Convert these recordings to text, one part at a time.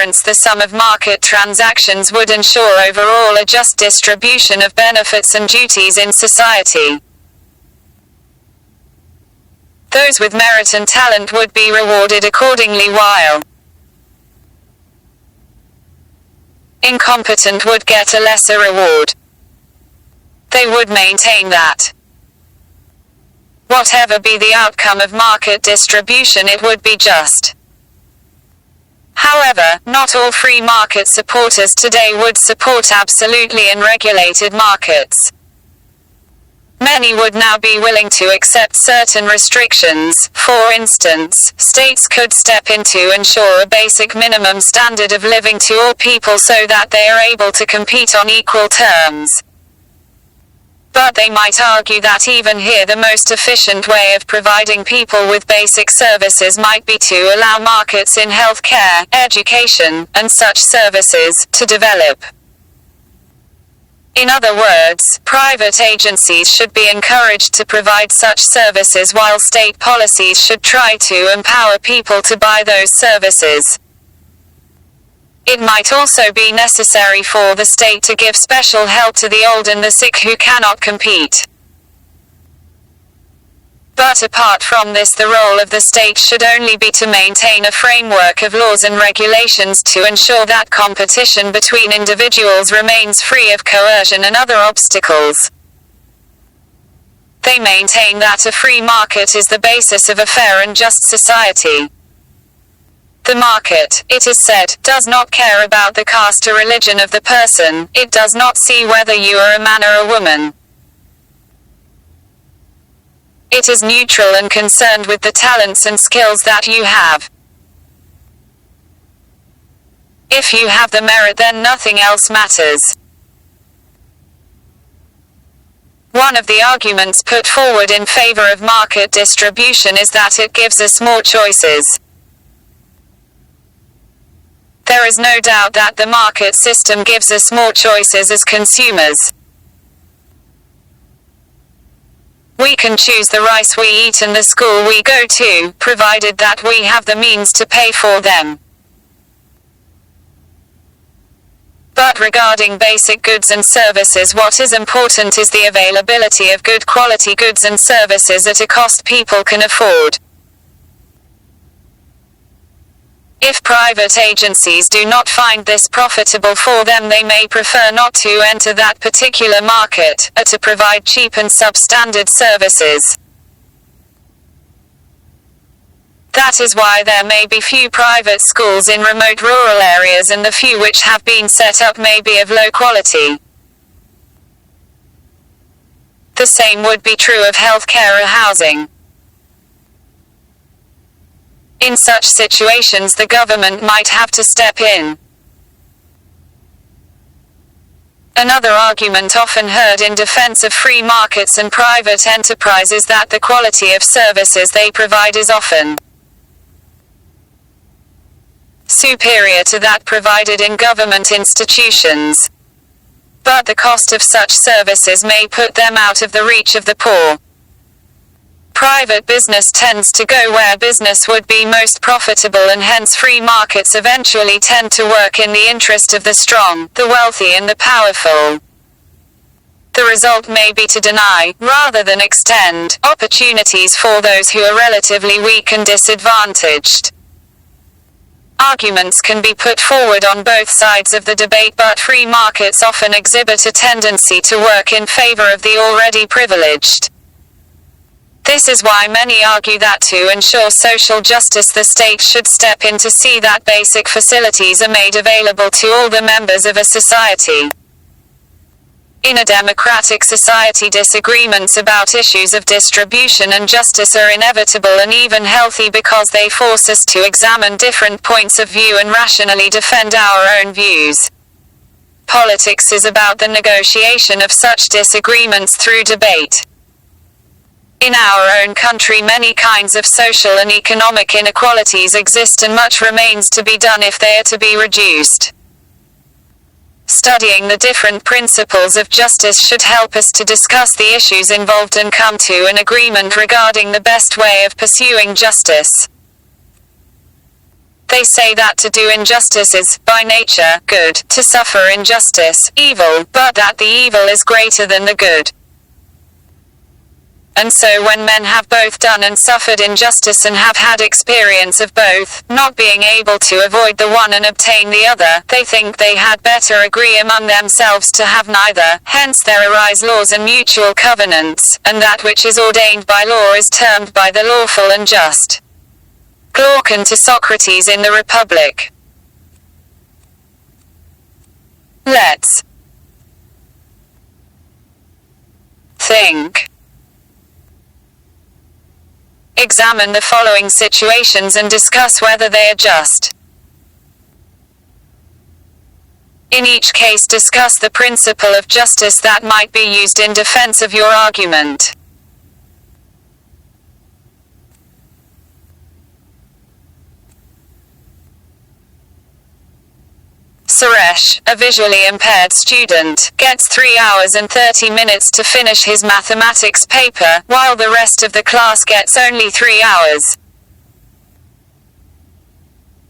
balance the sum of market transactions would ensure overall a just distribution of benefits and duties in society. Those with merit and talent would be rewarded accordingly, while incompetent would get a lesser reward. They would maintain that, whatever be the outcome of market distribution, it would be just. However, not all free market supporters today would support absolutely unregulated markets. Many would now be willing to accept certain restrictions. For instance, states could step in to ensure a basic minimum standard of living to all people so that they are able to compete on equal terms. But they might argue that even here the most efficient way of providing people with basic services might be to allow markets in healthcare, education, and such services to develop. In other words, private agencies should be encouraged to provide such services while state policies should try to empower people to buy those services. It might also be necessary for the state to give special help to the old and the sick who cannot compete. But apart from this, the role of the state should only be to maintain a framework of laws and regulations to ensure that competition between individuals remains free of coercion and other obstacles. They maintain that a free market is the basis of a fair and just society. The market, it is said, does not care about the caste or religion of the person. It does not see whether you are a man or a woman. It is neutral and concerned with the talents and skills that you have. If you have the merit, then nothing else matters. One of the arguments put forward in favor of market distribution is that it gives us more choices. There is no doubt that the market system gives us more choices as consumers. We can choose the rice we eat and the school we go to, provided that we have the means to pay for them. But regarding basic goods and services, what is important is the availability of good quality goods and services at a cost people can afford. If private agencies do not find this profitable for them, they may prefer not to enter that particular market, or to provide cheap and substandard services. That is why there may be few private schools in remote rural areas, and the few which have been set up may be of low quality. The same would be true of healthcare or housing. In such situations, the government might have to step in. Another argument often heard in defense of free markets and private enterprise is that the quality of services they provide is often superior to that provided in government institutions. But the cost of such services may put them out of the reach of the poor. Private business tends to go where business would be most profitable, and hence free markets eventually tend to work in the interest of the strong, the wealthy and the powerful. The result may be to deny, rather than extend, opportunities for those who are relatively weak and disadvantaged. Arguments can be put forward on both sides of the debate, but free markets often exhibit a tendency to work in favor of the already privileged. This is why many argue that to ensure social justice, the state should step in to see that basic facilities are made available to all the members of a society. In a democratic society, disagreements about issues of distribution and justice are inevitable and even healthy, because they force us to examine different points of view and rationally defend our own views. Politics is about the negotiation of such disagreements through debate. In our own country, many kinds of social and economic inequalities exist, and much remains to be done if they are to be reduced. Studying the different principles of justice should help us to discuss the issues involved and come to an agreement regarding the best way of pursuing justice. They say that to do injustice is, by nature, good, to suffer injustice, evil, but that the evil is greater than the good. And so when men have both done and suffered injustice and have had experience of both, not being able to avoid the one and obtain the other, they think they had better agree among themselves to have neither, hence there arise laws and mutual covenants, and that which is ordained by law is termed by the lawful and just. Glaucon to Socrates in the Republic. Let's think. Examine the following situations and discuss whether they are just. In each case, discuss the principle of justice that might be used in defense of your argument. Suresh, a visually impaired student, gets 3 hours and 30 minutes to finish his mathematics paper, while the rest of the class gets only 3 hours.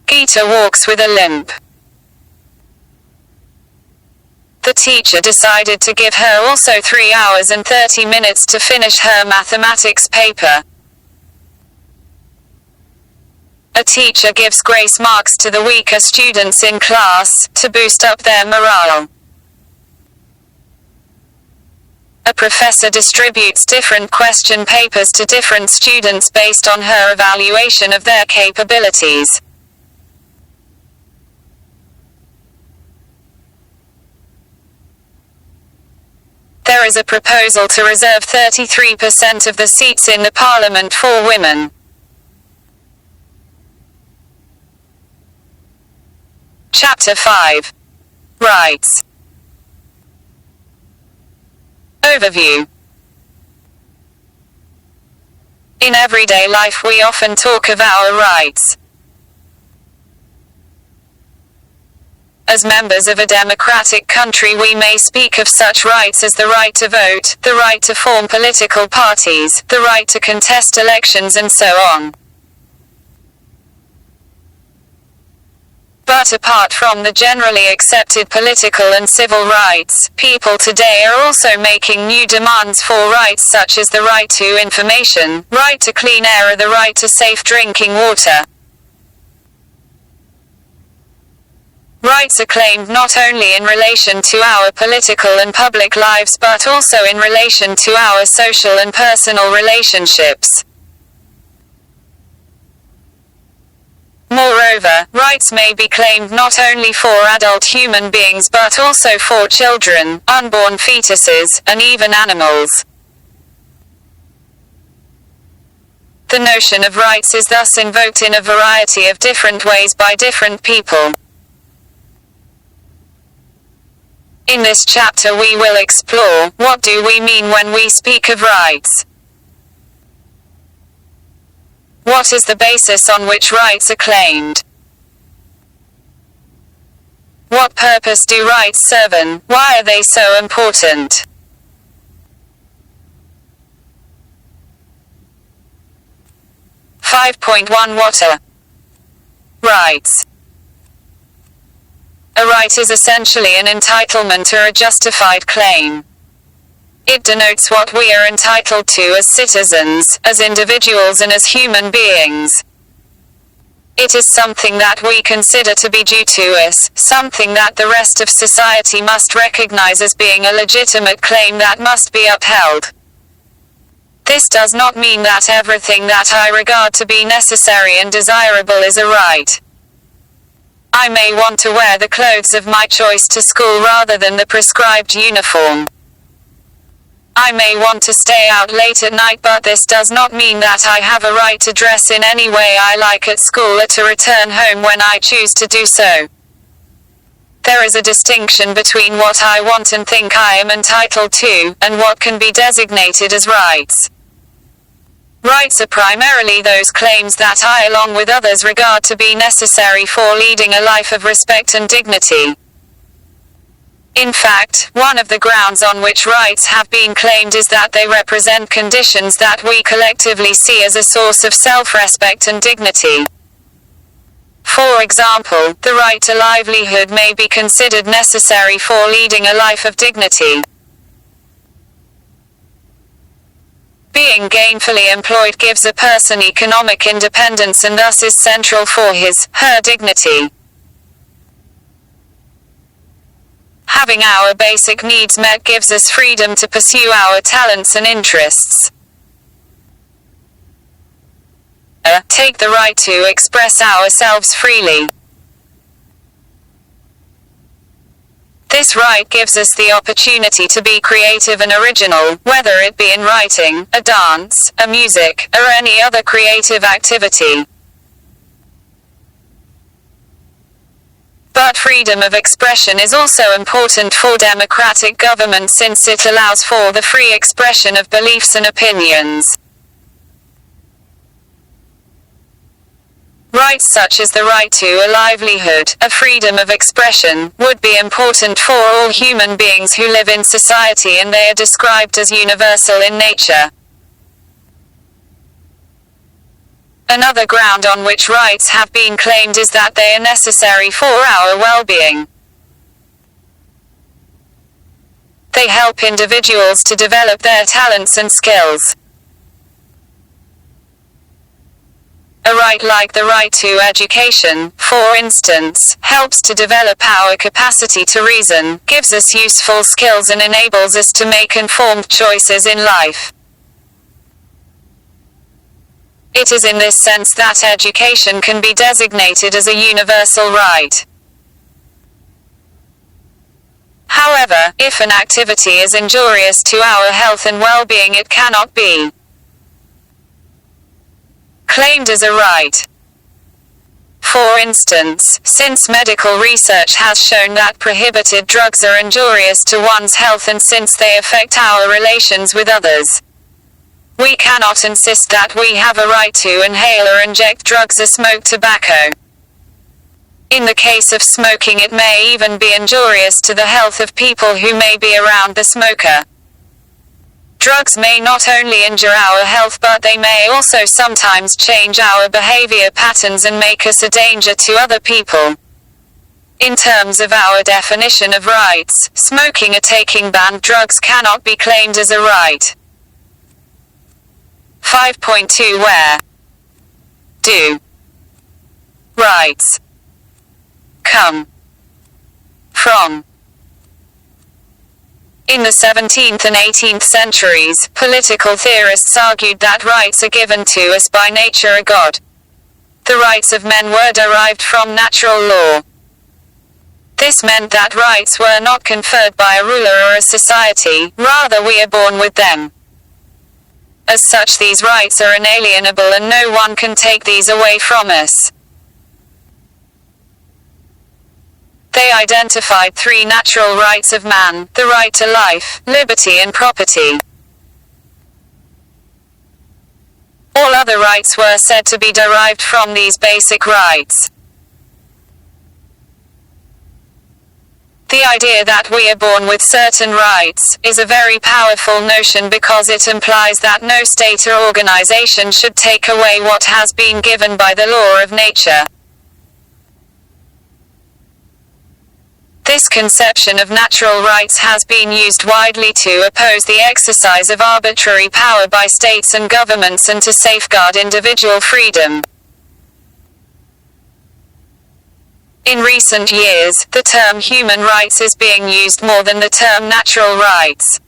Geeta walks with a limp. The teacher decided to give her also 3 hours and 30 minutes to finish her mathematics paper. A teacher gives grace marks to the weaker students in class, to boost up their morale. A professor distributes different question papers to different students based on her evaluation of their capabilities. There is a proposal to reserve 33% of the seats in the parliament for women. Chapter 5. Rights. Overview. In everyday life we often talk of our rights. As members of a democratic country we may speak of such rights as the right to vote, the right to form political parties, the right to contest elections and so on. But apart from the generally accepted political and civil rights, people today are also making new demands for rights such as the right to information, right to clean air or the right to safe drinking water. Rights are claimed not only in relation to our political and public lives but also in relation to our social and personal relationships. Moreover, rights may be claimed not only for adult human beings but also for children, unborn fetuses, and even animals. The notion of rights is thus invoked in a variety of different ways by different people. In this chapter we will explore, what do we mean when we speak of rights? What is the basis on which rights are claimed? What purpose do rights serve and why are they so important? What are rights? A right is essentially an entitlement or a justified claim. It denotes what we are entitled to as citizens, as individuals and as human beings. It is something that we consider to be due to us, something that the rest of society must recognize as being a legitimate claim that must be upheld. This does not mean that everything that I regard to be necessary and desirable is a right. I may want to wear the clothes of my choice to school rather than the prescribed uniform. I may want to stay out late at night, but this does not mean that I have a right to dress in any way I like at school or to return home when I choose to do so. There is a distinction between what I want and think I am entitled to, and what can be designated as rights. Rights are primarily those claims that I, along with others, regard to be necessary for leading a life of respect and dignity. In fact, one of the grounds on which rights have been claimed is that they represent conditions that we collectively see as a source of self-respect and dignity. For example, the right to livelihood may be considered necessary for leading a life of dignity. Being gainfully employed gives a person economic independence and thus is central for her dignity. Having our basic needs met gives us freedom to pursue our talents and interests. Take the right to express ourselves freely. This right gives us the opportunity to be creative and original, whether it be in writing, a dance, a music, or any other creative activity. But freedom of expression is also important for democratic government since it allows for the free expression of beliefs and opinions. Rights such as the right to a livelihood, a freedom of expression, would be important for all human beings who live in society, and they are described as universal in nature. Another ground on which rights have been claimed is that they are necessary for our well-being. They help individuals to develop their talents and skills. A right like the right to education, for instance, helps to develop our capacity to reason, gives us useful skills and enables us to make informed choices in life. It is in this sense that education can be designated as a universal right. However, if an activity is injurious to our health and well-being, it cannot be claimed as a right. For instance, since medical research has shown that prohibited drugs are injurious to one's health and since they affect our relations with others, we cannot insist that we have a right to inhale or inject drugs or smoke tobacco. In the case of smoking, it may even be injurious to the health of people who may be around the smoker. Drugs may not only injure our health, but they may also sometimes change our behavior patterns and make us a danger to other people. In terms of our definition of rights, smoking or taking banned drugs cannot be claimed as a right. 5.2 Where do rights come from? In the 17th and 18th centuries, political theorists argued that rights are given to us by nature or God. The rights of men were derived from natural law. This meant that rights were not conferred by a ruler or a society, rather we are born with them. As such, these rights are inalienable and no one can take these away from us. They identified three natural rights of man: the right to life, liberty and property. All other rights were said to be derived from these basic rights. The idea that we are born with certain rights is a very powerful notion because it implies that no state or organization should take away what has been given by the law of nature. This conception of natural rights has been used widely to oppose the exercise of arbitrary power by states and governments and to safeguard individual freedom. In recent years, the term human rights is being used more than the term natural rights.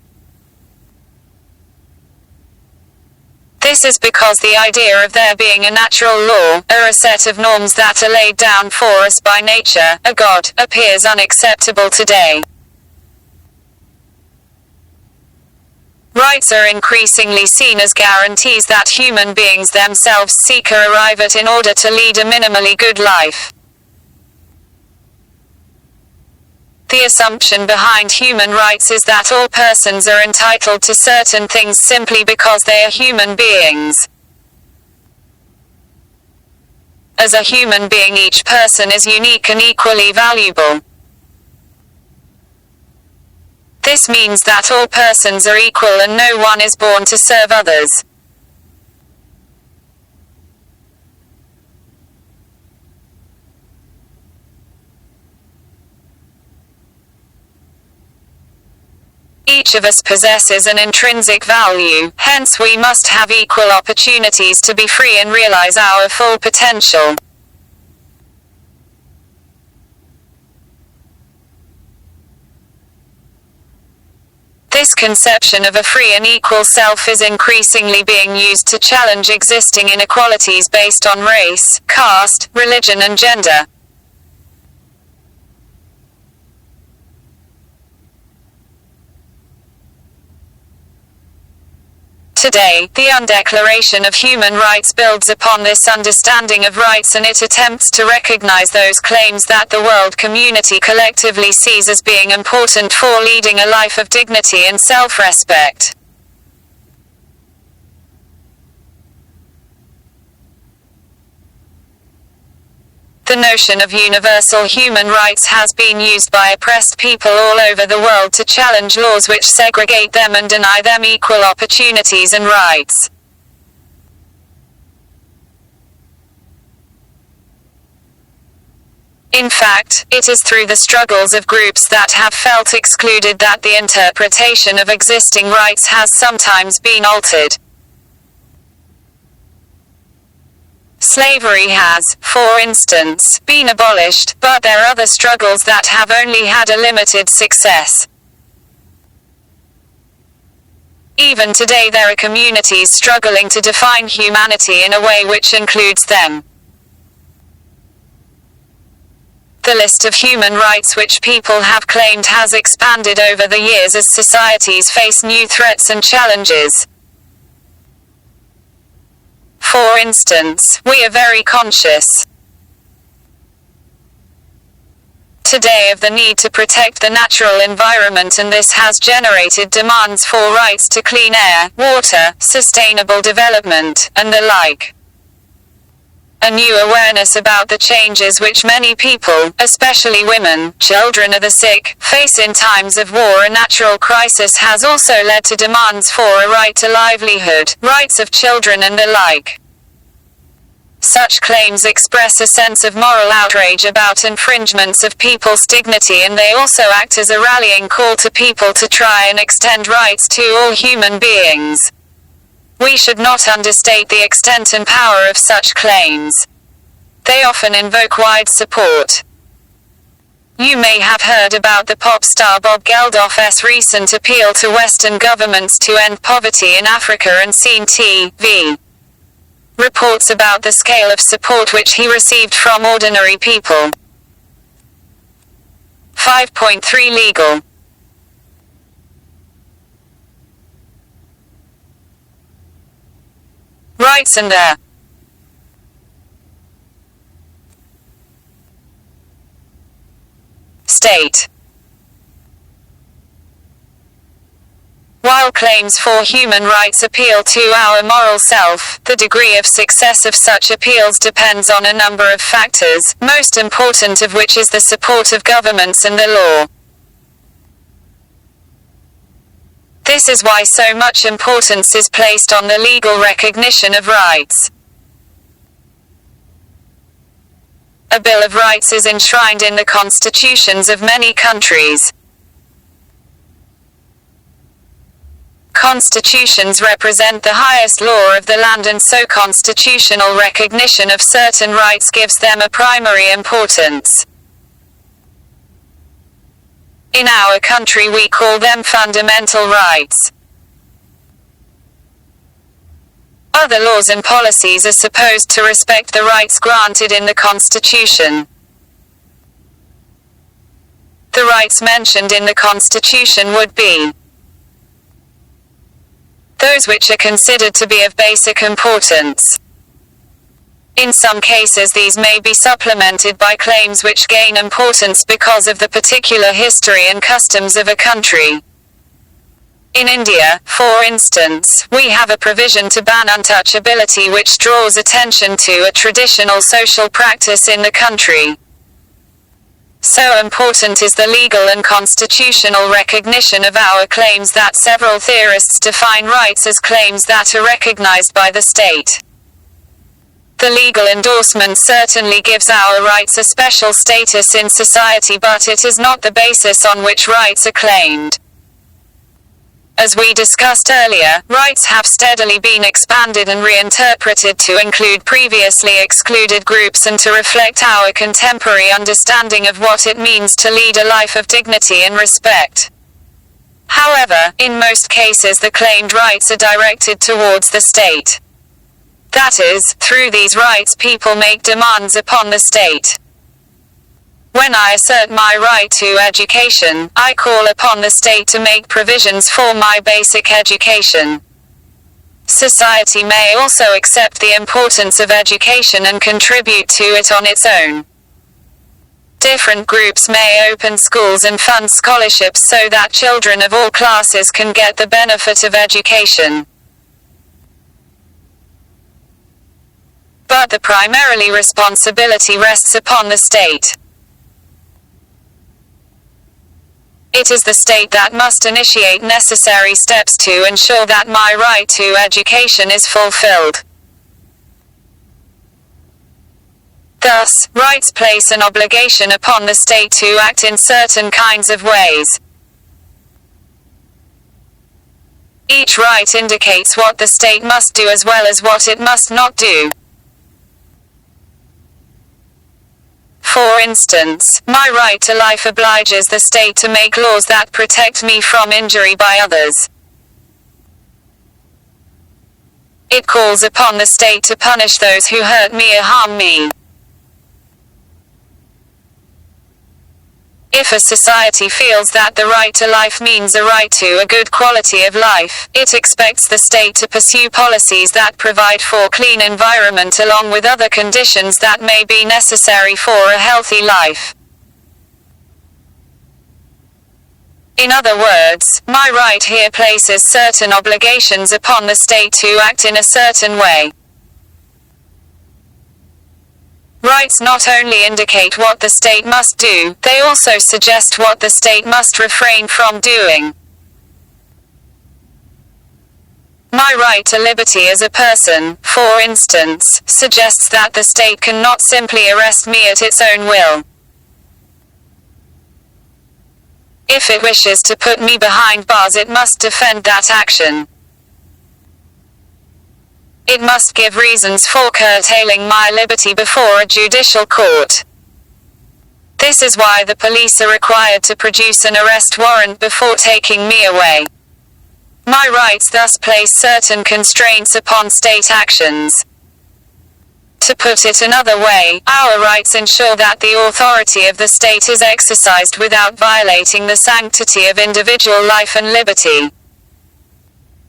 This is because the idea of there being a natural law, or a set of norms that are laid down for us by nature, a God, appears unacceptable today. Rights are increasingly seen as guarantees that human beings themselves seek or arrive at in order to lead a minimally good life. The assumption behind human rights is that all persons are entitled to certain things simply because they are human beings. As a human being, each person is unique and equally valuable. This means that all persons are equal and no one is born to serve others. each of us possesses an intrinsic value, hence we must have equal opportunities to be free and realize our full potential. This conception of a free and equal self is increasingly being used to challenge existing inequalities based on race, caste, religion and gender. Today, the UN Declaration of Human Rights builds upon this understanding of rights, and it attempts to recognize those claims that the world community collectively sees as being important for leading a life of dignity and self-respect. The notion of universal human rights has been used by oppressed people all over the world to challenge laws which segregate them and deny them equal opportunities and rights. In fact, it is through the struggles of groups that have felt excluded that the interpretation of existing rights has sometimes been altered. Slavery has, for instance, been abolished, but there are other struggles that have only had a limited success. Even today there are communities struggling to define humanity in a way which includes them. The list of human rights which people have claimed has expanded over the years as societies face new threats and challenges. For instance, we are very conscious today of the need to protect the natural environment, and this has generated demands for rights to clean air, water, sustainable development, and the like. A new awareness about the changes which many people, especially women, children of the sick, face in times of war and natural crisis has also led to demands for a right to livelihood, rights of children and the like. Such claims express a sense of moral outrage about infringements of people's dignity, and they also act as a rallying call to people to try and extend rights to all human beings. We should not understate the extent and power of such claims. They often invoke wide support. You may have heard about the pop star Bob Geldof's recent appeal to Western governments to end poverty in Africa and seen TV reports about the scale of support which he received from ordinary people. 5.3 Legal rights and their state. While claims for human rights appeal to our moral self, the degree of success of such appeals depends on a number of factors, most important of which is the support of governments and the law. This is why so much importance is placed on the legal recognition of rights. A Bill of Rights is enshrined in the constitutions of many countries. Constitutions represent the highest law of the land, and so constitutional recognition of certain rights gives them a primary importance. In our country we call them fundamental rights. Other laws and policies are supposed to respect the rights granted in the Constitution. The rights mentioned in the Constitution would be those which are considered to be of basic importance. In some cases these may be supplemented by claims which gain importance because of the particular history and customs of a country. In India, for instance, we have a provision to ban untouchability which draws attention to a traditional social practice in the country. So important is the legal and constitutional recognition of our claims that several theorists define rights as claims that are recognized by the state. The legal endorsement certainly gives our rights a special status in society, but it is not the basis on which rights are claimed. As we discussed earlier, rights have steadily been expanded and reinterpreted to include previously excluded groups and to reflect our contemporary understanding of what it means to lead a life of dignity and respect. However, in most cases the claimed rights are directed towards the state. That is, through these rights people make demands upon the state. When I assert my right to education, I call upon the state to make provisions for my basic education. Society may also accept the importance of education and contribute to it on its own. Different groups may open schools and fund scholarships so that children of all classes can get the benefit of education. But the primarily responsibility rests upon the state. It is the state that must initiate necessary steps to ensure that my right to education is fulfilled. Thus, rights place an obligation upon the state to act in certain kinds of ways. Each right indicates what the state must do as well as what it must not do. For instance, my right to life obliges the state to make laws that protect me from injury by others. It calls upon the state to punish those who hurt me or harm me. If a society feels that the right to life means a right to a good quality of life, it expects the state to pursue policies that provide for a clean environment along with other conditions that may be necessary for a healthy life. In other words, my right here places certain obligations upon the state to act in a certain way. Rights not only indicate what the state must do, they also suggest what the state must refrain from doing. My right to liberty as a person, for instance, suggests that the state cannot simply arrest me at its own will. If it wishes to put me behind bars, it must defend that action. It must give reasons for curtailing my liberty before a judicial court. This is why the police are required to produce an arrest warrant before taking me away. My rights thus place certain constraints upon state actions. To put it another way, our rights ensure that the authority of the state is exercised without violating the sanctity of individual life and liberty.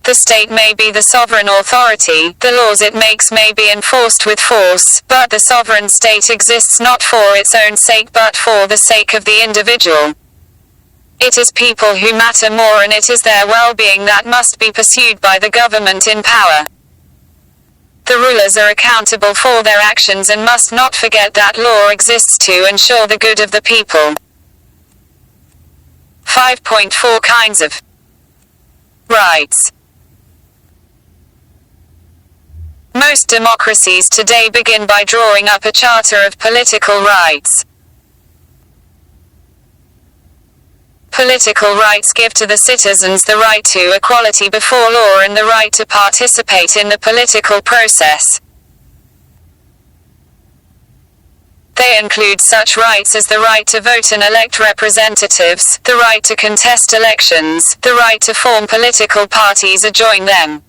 The state may be the sovereign authority, the laws it makes may be enforced with force, but the sovereign state exists not for its own sake but for the sake of the individual. It is people who matter more, and it is their well-being that must be pursued by the government in power. The rulers are accountable for their actions and must not forget that law exists to ensure the good of the people. 5.4 Kinds of rights. Most democracies today begin by drawing up a charter of political rights. Political rights give to the citizens the right to equality before law and the right to participate in the political process. They include such rights as the right to vote and elect representatives, the right to contest elections, the right to form political parties or join them.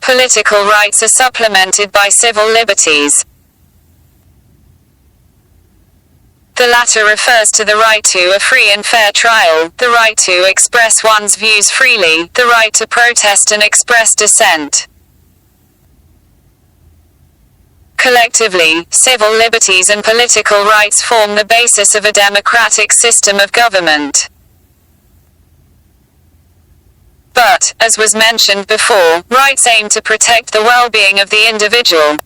Political rights are supplemented by civil liberties. The latter refers to the right to a free and fair trial, the right to express one's views freely, the right to protest and express dissent. Collectively, civil liberties and political rights form the basis of a democratic system of government. But, as was mentioned before, rights aim to protect the well-being of the individual.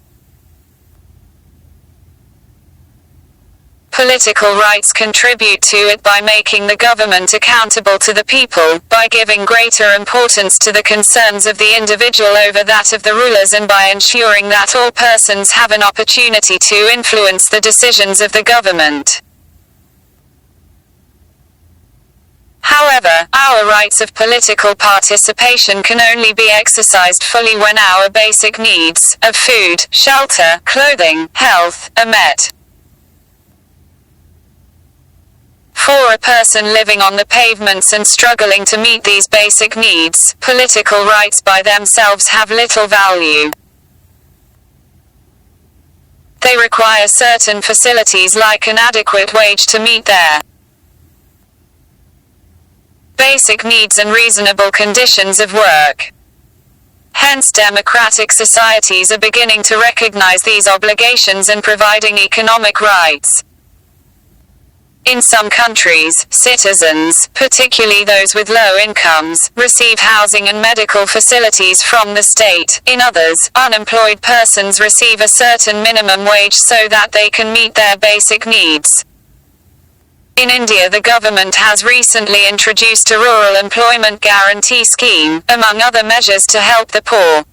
Political rights contribute to it by making the government accountable to the people, by giving greater importance to the concerns of the individual over that of the rulers, and by ensuring that all persons have an opportunity to influence the decisions of the government. However, our rights of political participation can only be exercised fully when our basic needs of food, shelter, clothing, health are met. For a person living on the pavements and struggling to meet these basic needs, political rights by themselves have little value. They require certain facilities like an adequate wage to meet their basic needs and reasonable conditions of work. Hence, democratic societies are beginning to recognize these obligations and providing economic rights. In some countries, citizens, particularly those with low incomes, receive housing and medical facilities from the state. In others, unemployed persons receive a certain minimum wage so that they can meet their basic needs. In India, the government has recently introduced a rural employment guarantee scheme, among other measures to help the poor.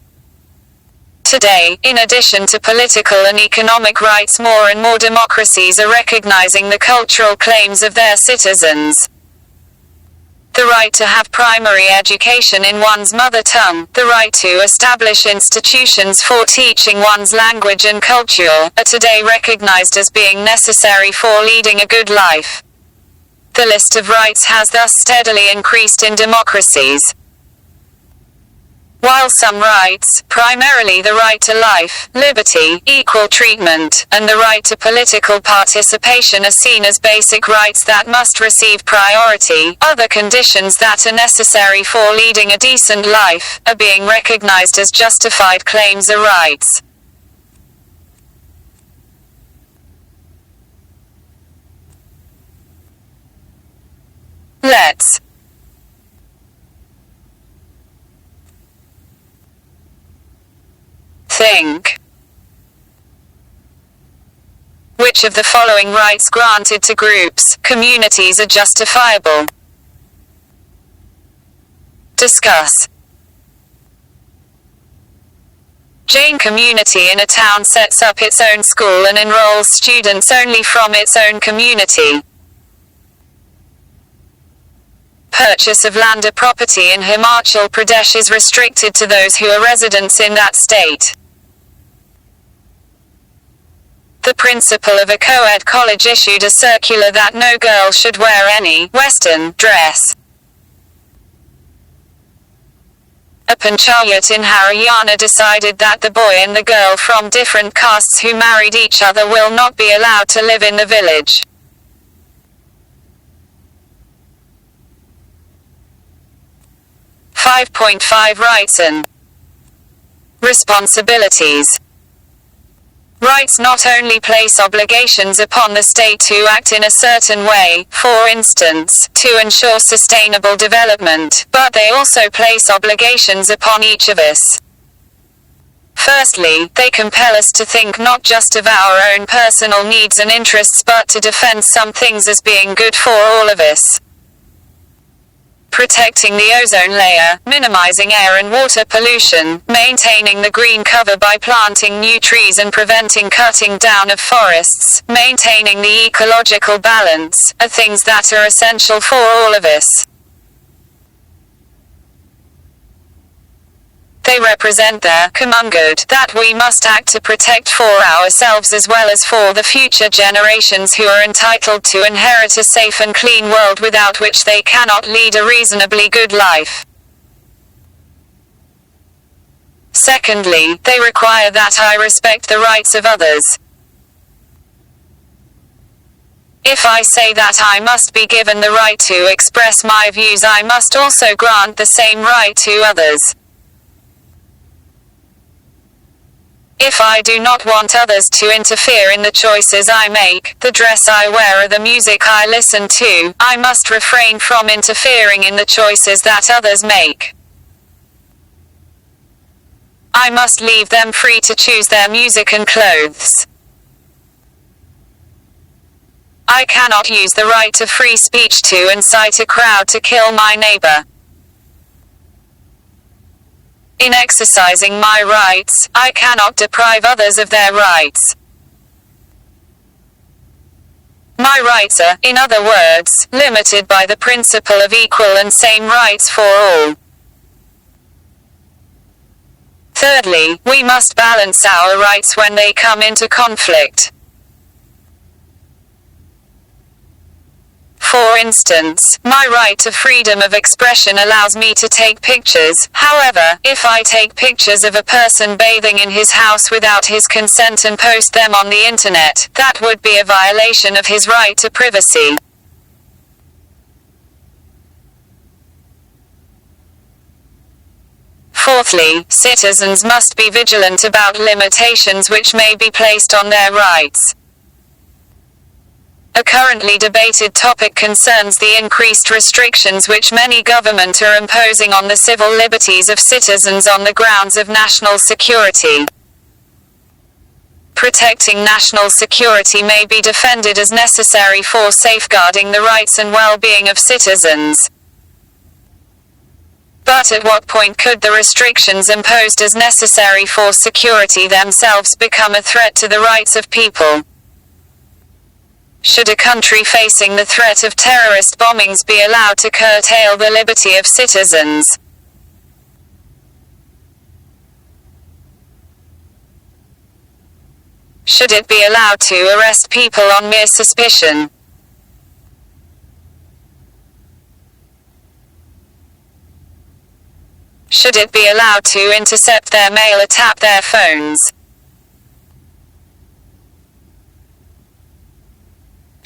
Today, in addition to political and economic rights, more and more democracies are recognizing the cultural claims of their citizens. The right to have primary education in one's mother tongue, the right to establish institutions for teaching one's language and culture, are today recognized as being necessary for leading a good life. The list of rights has thus steadily increased in democracies. While some rights, primarily the right to life, liberty, equal treatment, and the right to political participation are seen as basic rights that must receive priority, other conditions that are necessary for leading a decent life are being recognized as justified claims or rights. Let's think. Which of the following rights granted to groups, communities are justifiable? Discuss. Jain community in a town sets up its own school and enrolls students only from its own community. Purchase of land or property in Himachal Pradesh is restricted to those who are residents in that state. The principal of a co-ed college issued a circular that no girl should wear any Western dress. A panchayat in Haryana decided that the boy and the girl from different castes who married each other will not be allowed to live in the village. Rights and responsibilities. Rights not only place obligations upon the state to act in a certain way, for instance, to ensure sustainable development, but they also place obligations upon each of us. Firstly, they compel us to think not just of our own personal needs and interests but to defend some things as being good for all of us. Protecting the ozone layer, minimizing air and water pollution, maintaining the green cover by planting new trees and preventing cutting down of forests, maintaining the ecological balance, are things that are essential for all of us. They represent the common good that we must act to protect for ourselves as well as for the future generations who are entitled to inherit a safe and clean world without which they cannot lead a reasonably good life. Secondly, they require that I respect the rights of others. If I say that I must be given the right to express my views, I must also grant the same right to others. If I do not want others to interfere in the choices I make, the dress I wear or the music I listen to, I must refrain from interfering in the choices that others make. I must leave them free to choose their music and clothes. I cannot use the right of free speech to incite a crowd to kill my neighbor. In exercising my rights, I cannot deprive others of their rights. My rights are, in other words, limited by the principle of equal and same rights for all. Thirdly, we must balance our rights when they come into conflict. For instance, my right to freedom of expression allows me to take pictures. However, if I take pictures of a person bathing in his house without his consent and post them on the internet, that would be a violation of his right to privacy. Fourthly, citizens must be vigilant about limitations which may be placed on their rights. A currently debated topic concerns the increased restrictions which many governments are imposing on the civil liberties of citizens on the grounds of national security. Protecting national security may be defended as necessary for safeguarding the rights and well-being of citizens. But at what point could the restrictions imposed as necessary for security themselves become a threat to the rights of people? Should a country facing the threat of terrorist bombings be allowed to curtail the liberty of citizens? Should it be allowed to arrest people on mere suspicion? Should it be allowed to intercept their mail or tap their phones?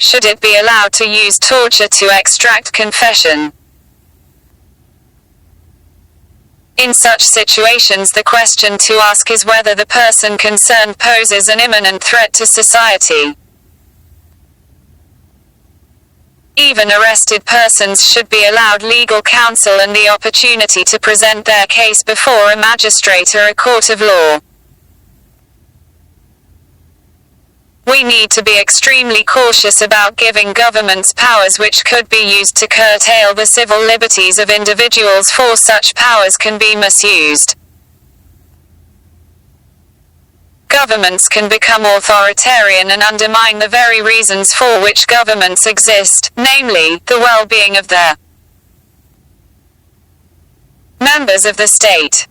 Should it be allowed to use torture to extract confession? In such situations, the question to ask is whether the person concerned poses an imminent threat to society. Even arrested persons should be allowed legal counsel and the opportunity to present their case before a magistrate or a court of law. We need to be extremely cautious about giving governments powers which could be used to curtail the civil liberties of individuals, for such powers can be misused. Governments can become authoritarian and undermine the very reasons for which governments exist, namely, the well-being of their members of the state.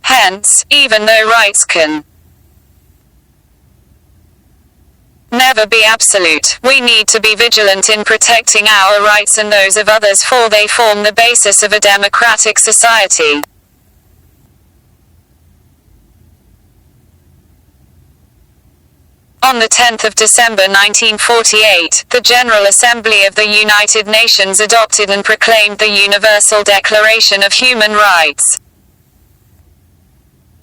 Hence, even though rights can never be absolute, we need to be vigilant in protecting our rights and those of others, for they form the basis of a democratic society. On the 10th of December 1948, the General Assembly of the United Nations adopted and proclaimed the Universal Declaration of Human Rights.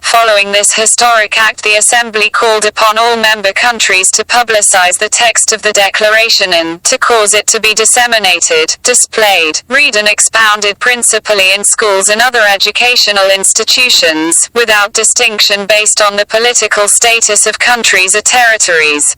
Following this historic act, the Assembly called upon all member countries to publicize the text of the Declaration and to cause it to be disseminated, displayed, read and expounded principally in schools and other educational institutions, without distinction based on the political status of countries or territories.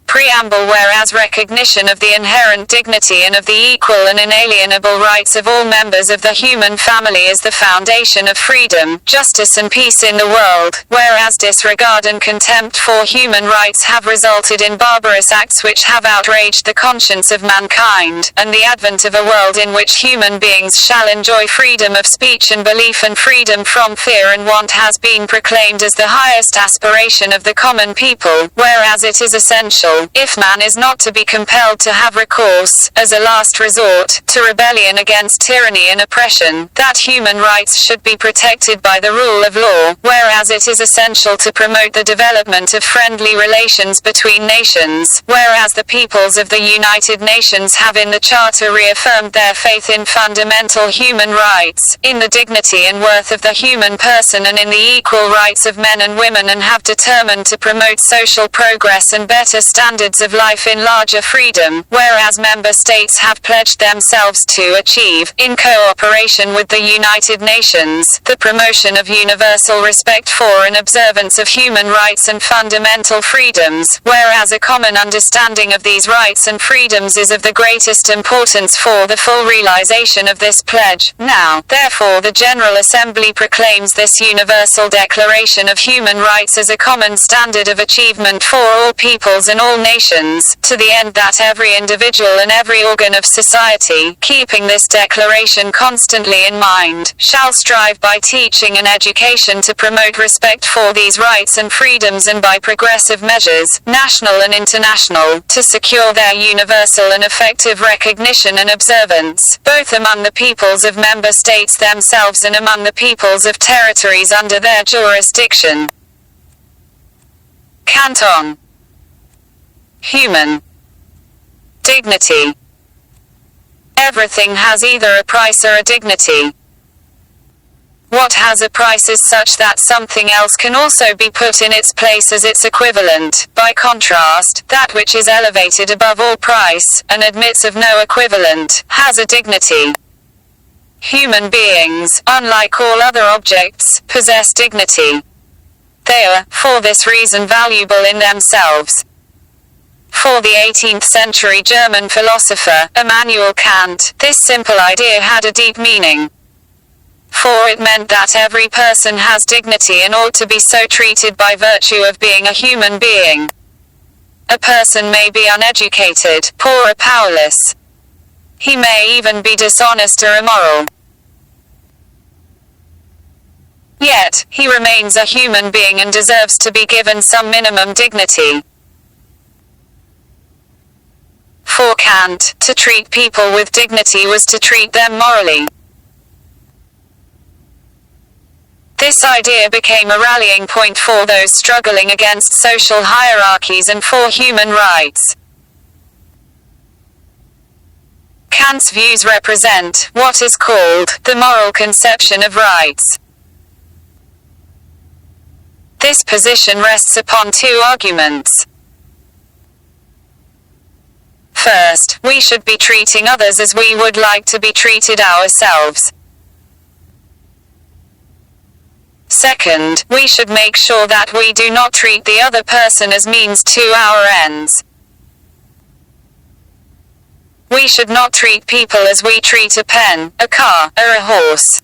Preamble. Whereas recognition of the inherent dignity and of the equal and inalienable rights of all members of the human family is the foundation of freedom, justice and peace in the world, whereas disregard and contempt for human rights have resulted in barbarous acts which have outraged the conscience of mankind, and the advent of a world in which human beings shall enjoy freedom of speech and belief and freedom from fear and want has been proclaimed as the highest aspiration of the common people, whereas it is essential, if man is not to be compelled to have recourse, as a last resort, to rebellion against tyranny and oppression, that human rights should be protected by the rule of law, whereas it is essential to promote the development of friendly relations between nations, whereas the peoples of the United Nations have in the Charter reaffirmed their faith in fundamental human rights, in the dignity and worth of the human person and in the equal rights of men and women, and have determined to promote social progress and better standards standards of life in larger freedom, whereas member states have pledged themselves to achieve, in cooperation with the United Nations, the promotion of universal respect for and observance of human rights and fundamental freedoms, whereas a common understanding of these rights and freedoms is of the greatest importance for the full realization of this pledge. Now, therefore, the General Assembly proclaims this Universal Declaration of Human Rights as a common standard of achievement for all peoples and all nations, to the end that every individual and every organ of society, keeping this declaration constantly in mind, shall strive by teaching and education to promote respect for these rights and freedoms and by progressive measures, national and international, to secure their universal and effective recognition and observance, both among the peoples of member states themselves and among the peoples of territories under their jurisdiction. Canton. Human dignity. Everything has either a price or a dignity. What has a price is such that something else can also be put in its place as its equivalent. By contrast, that which is elevated above all price, and admits of no equivalent, has a dignity. Human beings, unlike all other objects, possess dignity. They are, for this reason, valuable in themselves. For the 18th century German philosopher, Immanuel Kant, this simple idea had a deep meaning. For it meant that every person has dignity and ought to be so treated by virtue of being a human being. A person may be uneducated, poor or powerless. He may even be dishonest or immoral. Yet, he remains a human being and deserves to be given some minimum dignity. For Kant, to treat people with dignity was to treat them morally. This idea became a rallying point for those struggling against social hierarchies and for human rights. Kant's views represent what is called the moral conception of rights. This position rests upon two arguments. First, we should be treating others as we would like to be treated ourselves. Second, we should make sure that we do not treat the other person as means to our ends. We should not treat people as we treat a pen, a car, or a horse.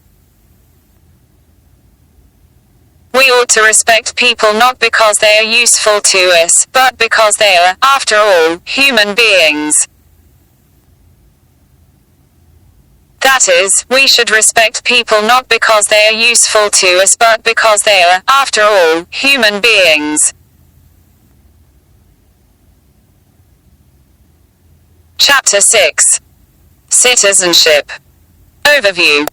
We ought to respect people not because they are useful to us, but because they are, after all, human beings. That is, we should respect people not because they are useful to us but because they are, after all, human beings. Chapter 6. Citizenship. Overview.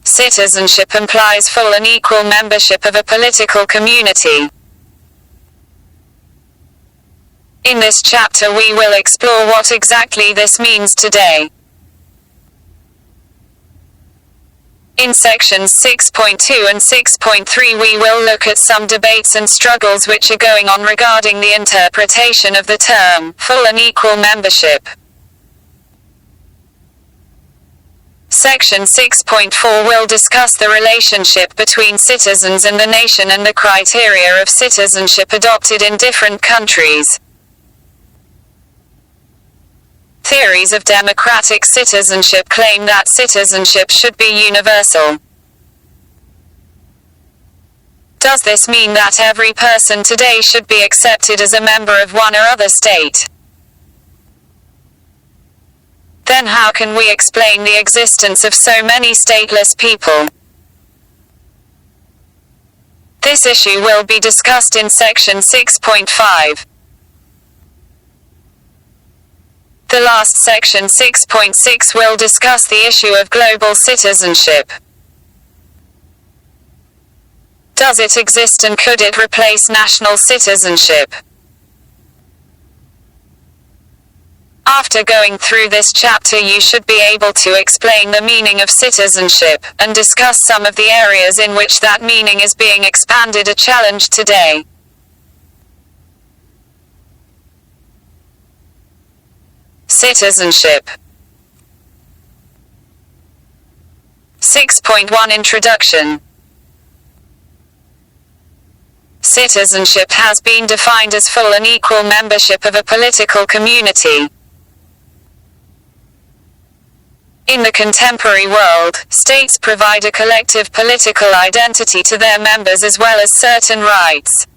Citizenship implies full and equal membership of a political community. In this chapter we will explore what exactly this means today. In sections 6.2 and 6.3 we will look at some debates and struggles which are going on regarding the interpretation of the term, full and equal membership. Section 6.4 will discuss the relationship between citizens and the nation and the criteria of citizenship adopted in different countries. Theories of democratic citizenship claim that citizenship should be universal. Does this mean that every person today should be accepted as a member of one or other state? Then how can we explain the existence of so many stateless people? This issue will be discussed in section 6.5. The last section 6.6 will discuss the issue of global citizenship. Does it exist and could it replace national citizenship? After going through this chapter you should be able to explain the meaning of citizenship, and discuss some of the areas in which that meaning is being expanded or challenged today. Citizenship. 6.1 Introduction. Citizenship has been defined as full and equal membership of a political community. In the contemporary world, states provide a collective political identity to their members as well as certain rights.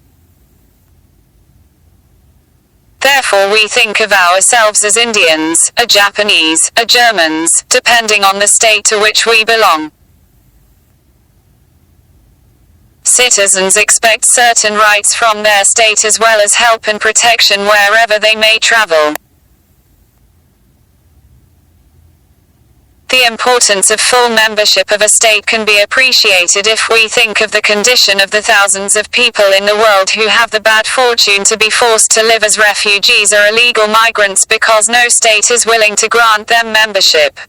Therefore we think of ourselves as Indians, or Japanese, or Germans, depending on the state to which we belong. Citizens expect certain rights from their state as well as help and protection wherever they may travel. The importance of full membership of a state can be appreciated if we think of the condition of the thousands of people in the world who have the bad fortune to be forced to live as refugees or illegal migrants because no state is willing to grant them membership.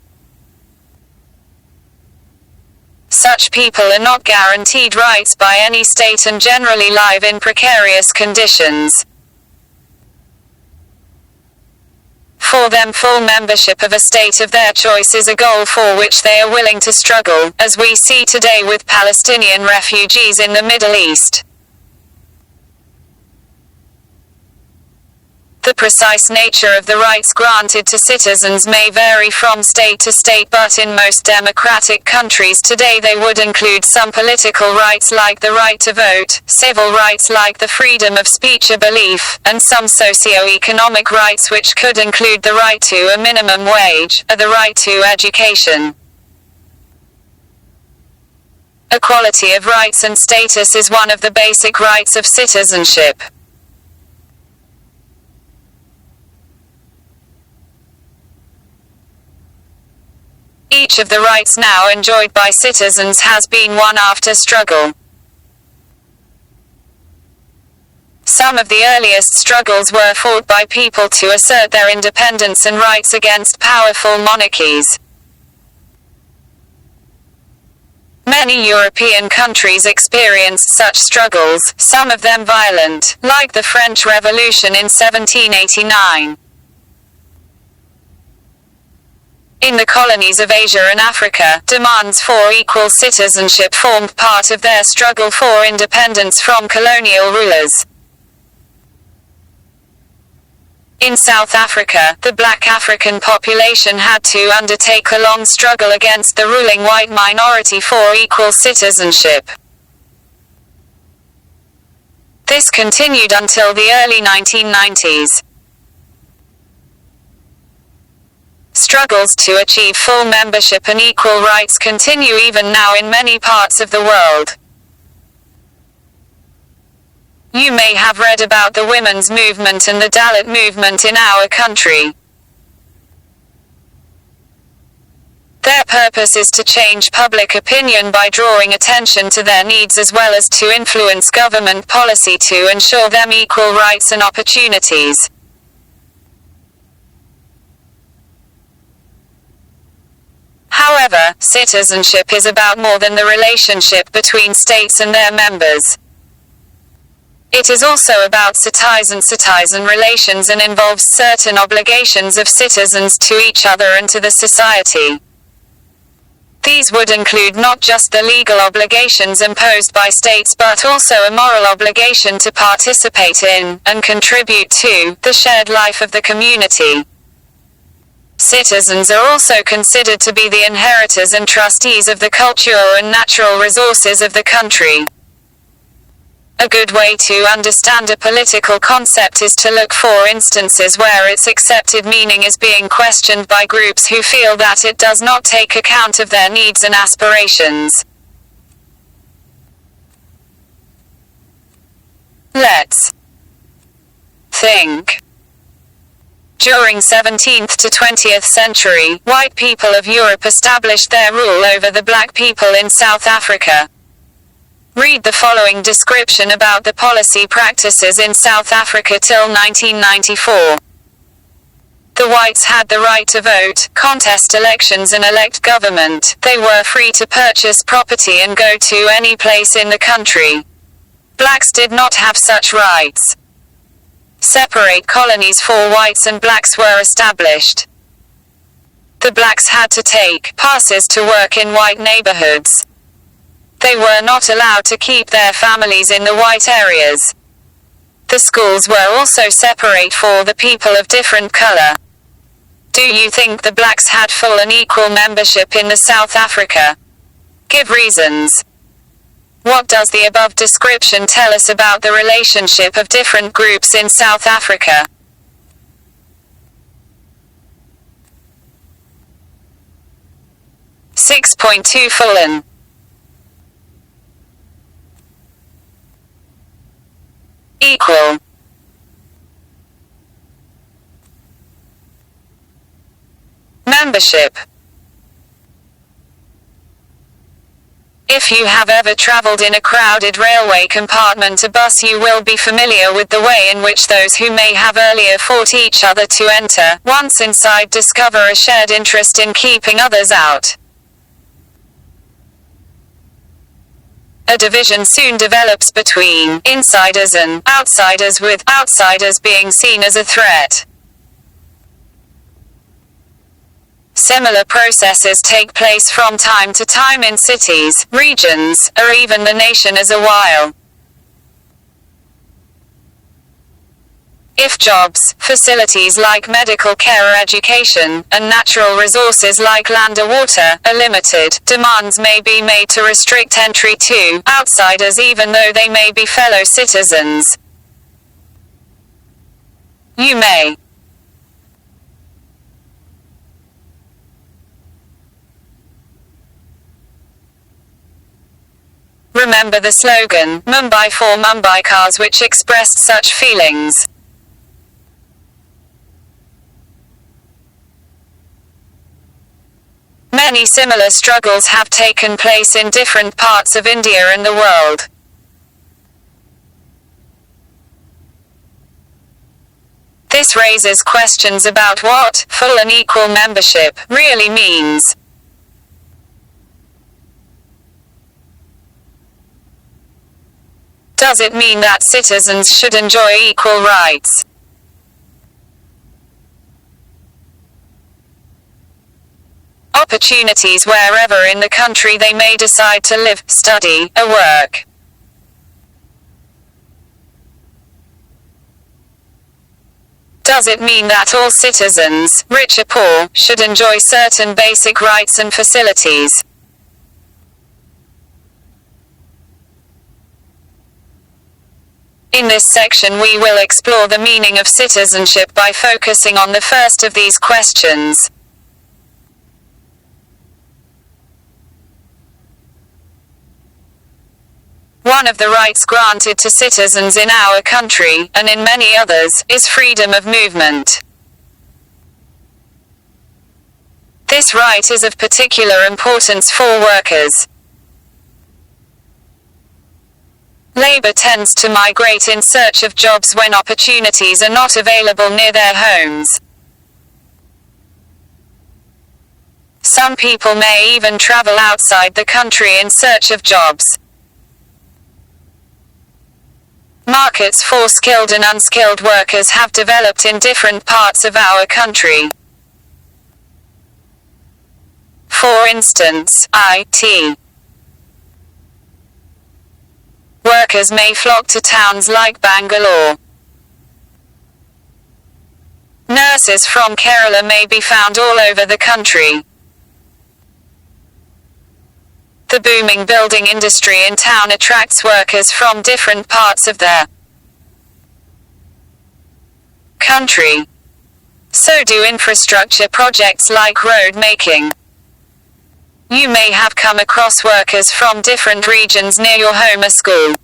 Such people are not guaranteed rights by any state and generally live in precarious conditions. For them, full membership of a state of their choice is a goal for which they are willing to struggle, as we see today with Palestinian refugees in the Middle East. The precise nature of the rights granted to citizens may vary from state to state, but in most democratic countries today they would include some political rights like the right to vote, civil rights like the freedom of speech or belief, and some socio-economic rights which could include the right to a minimum wage, or the right to education. Equality of rights and status is one of the basic rights of citizenship. Each of the rights now enjoyed by citizens has been won after struggle. Some of the earliest struggles were fought by people to assert their independence and rights against powerful monarchies. Many European countries experienced such struggles, some of them violent, like the French Revolution in 1789. In the colonies of Asia and Africa, demands for equal citizenship formed part of their struggle for independence from colonial rulers. In South Africa, the black African population had to undertake a long struggle against the ruling white minority for equal citizenship. This continued until the early 1990s. Struggles to achieve full membership and equal rights continue even now in many parts of the world. You may have read about the women's movement and the Dalit movement in our country. Their purpose is to change public opinion by drawing attention to their needs as well as to influence government policy to ensure them equal rights and opportunities. However, citizenship is about more than the relationship between states and their members. It is also about citizen-citizen relations and involves certain obligations of citizens to each other and to the society. These would include not just the legal obligations imposed by states but also a moral obligation to participate in, and contribute to, the shared life of the community. Citizens are also considered to be the inheritors and trustees of the cultural and natural resources of the country. A good way to understand a political concept is to look for instances where its accepted meaning is being questioned by groups who feel that it does not take account of their needs and aspirations. Let's think. During 17th to 20th century, white people of Europe established their rule over the black people in South Africa. Read the following description about the policy practices in South Africa till 1994. The whites had the right to vote, contest elections and elect government. They were free to purchase property and go to any place in the country. Blacks did not have such rights. Separate colonies for whites and blacks were established. The blacks had to take passes to work in white neighborhoods. They were not allowed to keep their families in the white areas. The schools were also separate for the people of different color. Do you think the blacks had full and equal membership in the South Africa? Give reasons. What does the above description tell us about the relationship of different groups in South Africa? (6.2) Full equal. Membership. If you have ever traveled in a crowded railway compartment or bus, you will be familiar with the way in which those who may have earlier fought each other to enter, once inside, discover a shared interest in keeping others out. A division soon develops between insiders and outsiders, with outsiders being seen as a threat. Similar processes take place from time to time in cities, regions, or even the nation as a whole. If jobs, facilities like medical care or education, and natural resources like land or water, are limited, demands may be made to restrict entry to outsiders even though they may be fellow citizens. You may remember the slogan, Mumbai for Mumbaikars, which expressed such feelings. Many similar struggles have taken place in different parts of India and the world. This raises questions about what full and equal membership really means. Does it mean that citizens should enjoy equal rights? Opportunities wherever in the country they may decide to live, study, or work. Does it mean that all citizens, rich or poor, should enjoy certain basic rights and facilities? In this section we will explore the meaning of citizenship by focusing on the first of these questions. One of the rights granted to citizens in our country, and in many others, is freedom of movement. This right is of particular importance for workers. Labor tends to migrate in search of jobs when opportunities are not available near their homes. Some people may even travel outside the country in search of jobs. Markets for skilled and unskilled workers have developed in different parts of our country. For instance, IT workers may flock to towns like Bangalore. Nurses from Kerala may be found all over the country. The booming building industry in town attracts workers from different parts of the country. So do infrastructure projects like road making. You may have come across workers from different regions near your home or school.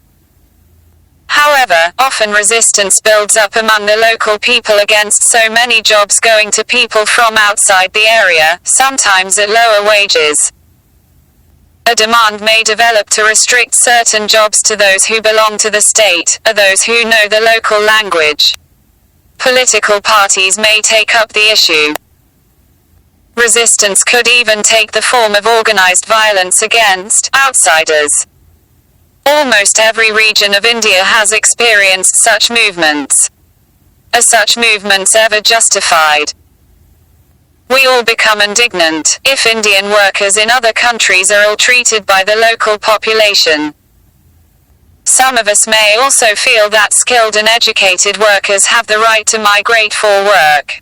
However, often resistance builds up among the local people against so many jobs going to people from outside the area, sometimes at lower wages. A demand may develop to restrict certain jobs to those who belong to the state, or those who know the local language. Political parties may take up the issue. Resistance could even take the form of organized violence against outsiders. Almost every region of India has experienced such movements. Are such movements ever justified? We all become indignant if Indian workers in other countries are ill-treated by the local population. Some of us may also feel that skilled and educated workers have the right to migrate for work.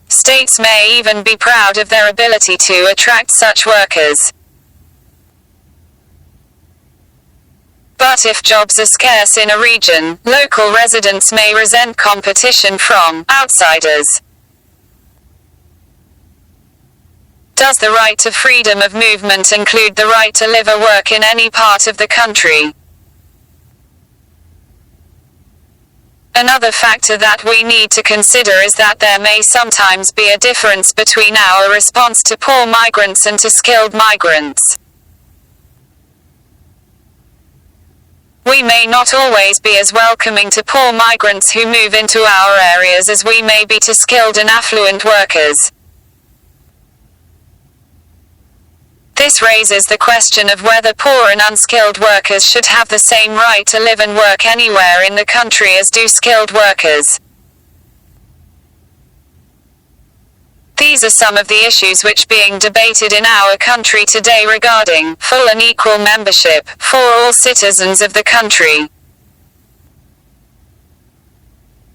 States may even be proud of their ability to attract such workers. But if jobs are scarce in a region, local residents may resent competition from outsiders. Does the right to freedom of movement include the right to live or work in any part of the country? Another factor that we need to consider is that there may sometimes be a difference between our response to poor migrants and to skilled migrants. We may not always be as welcoming to poor migrants who move into our areas as we may be to skilled and affluent workers. This raises the question of whether poor and unskilled workers should have the same right to live and work anywhere in the country as do skilled workers. These are some of the issues which being debated in our country today regarding full and equal membership for all citizens of the country.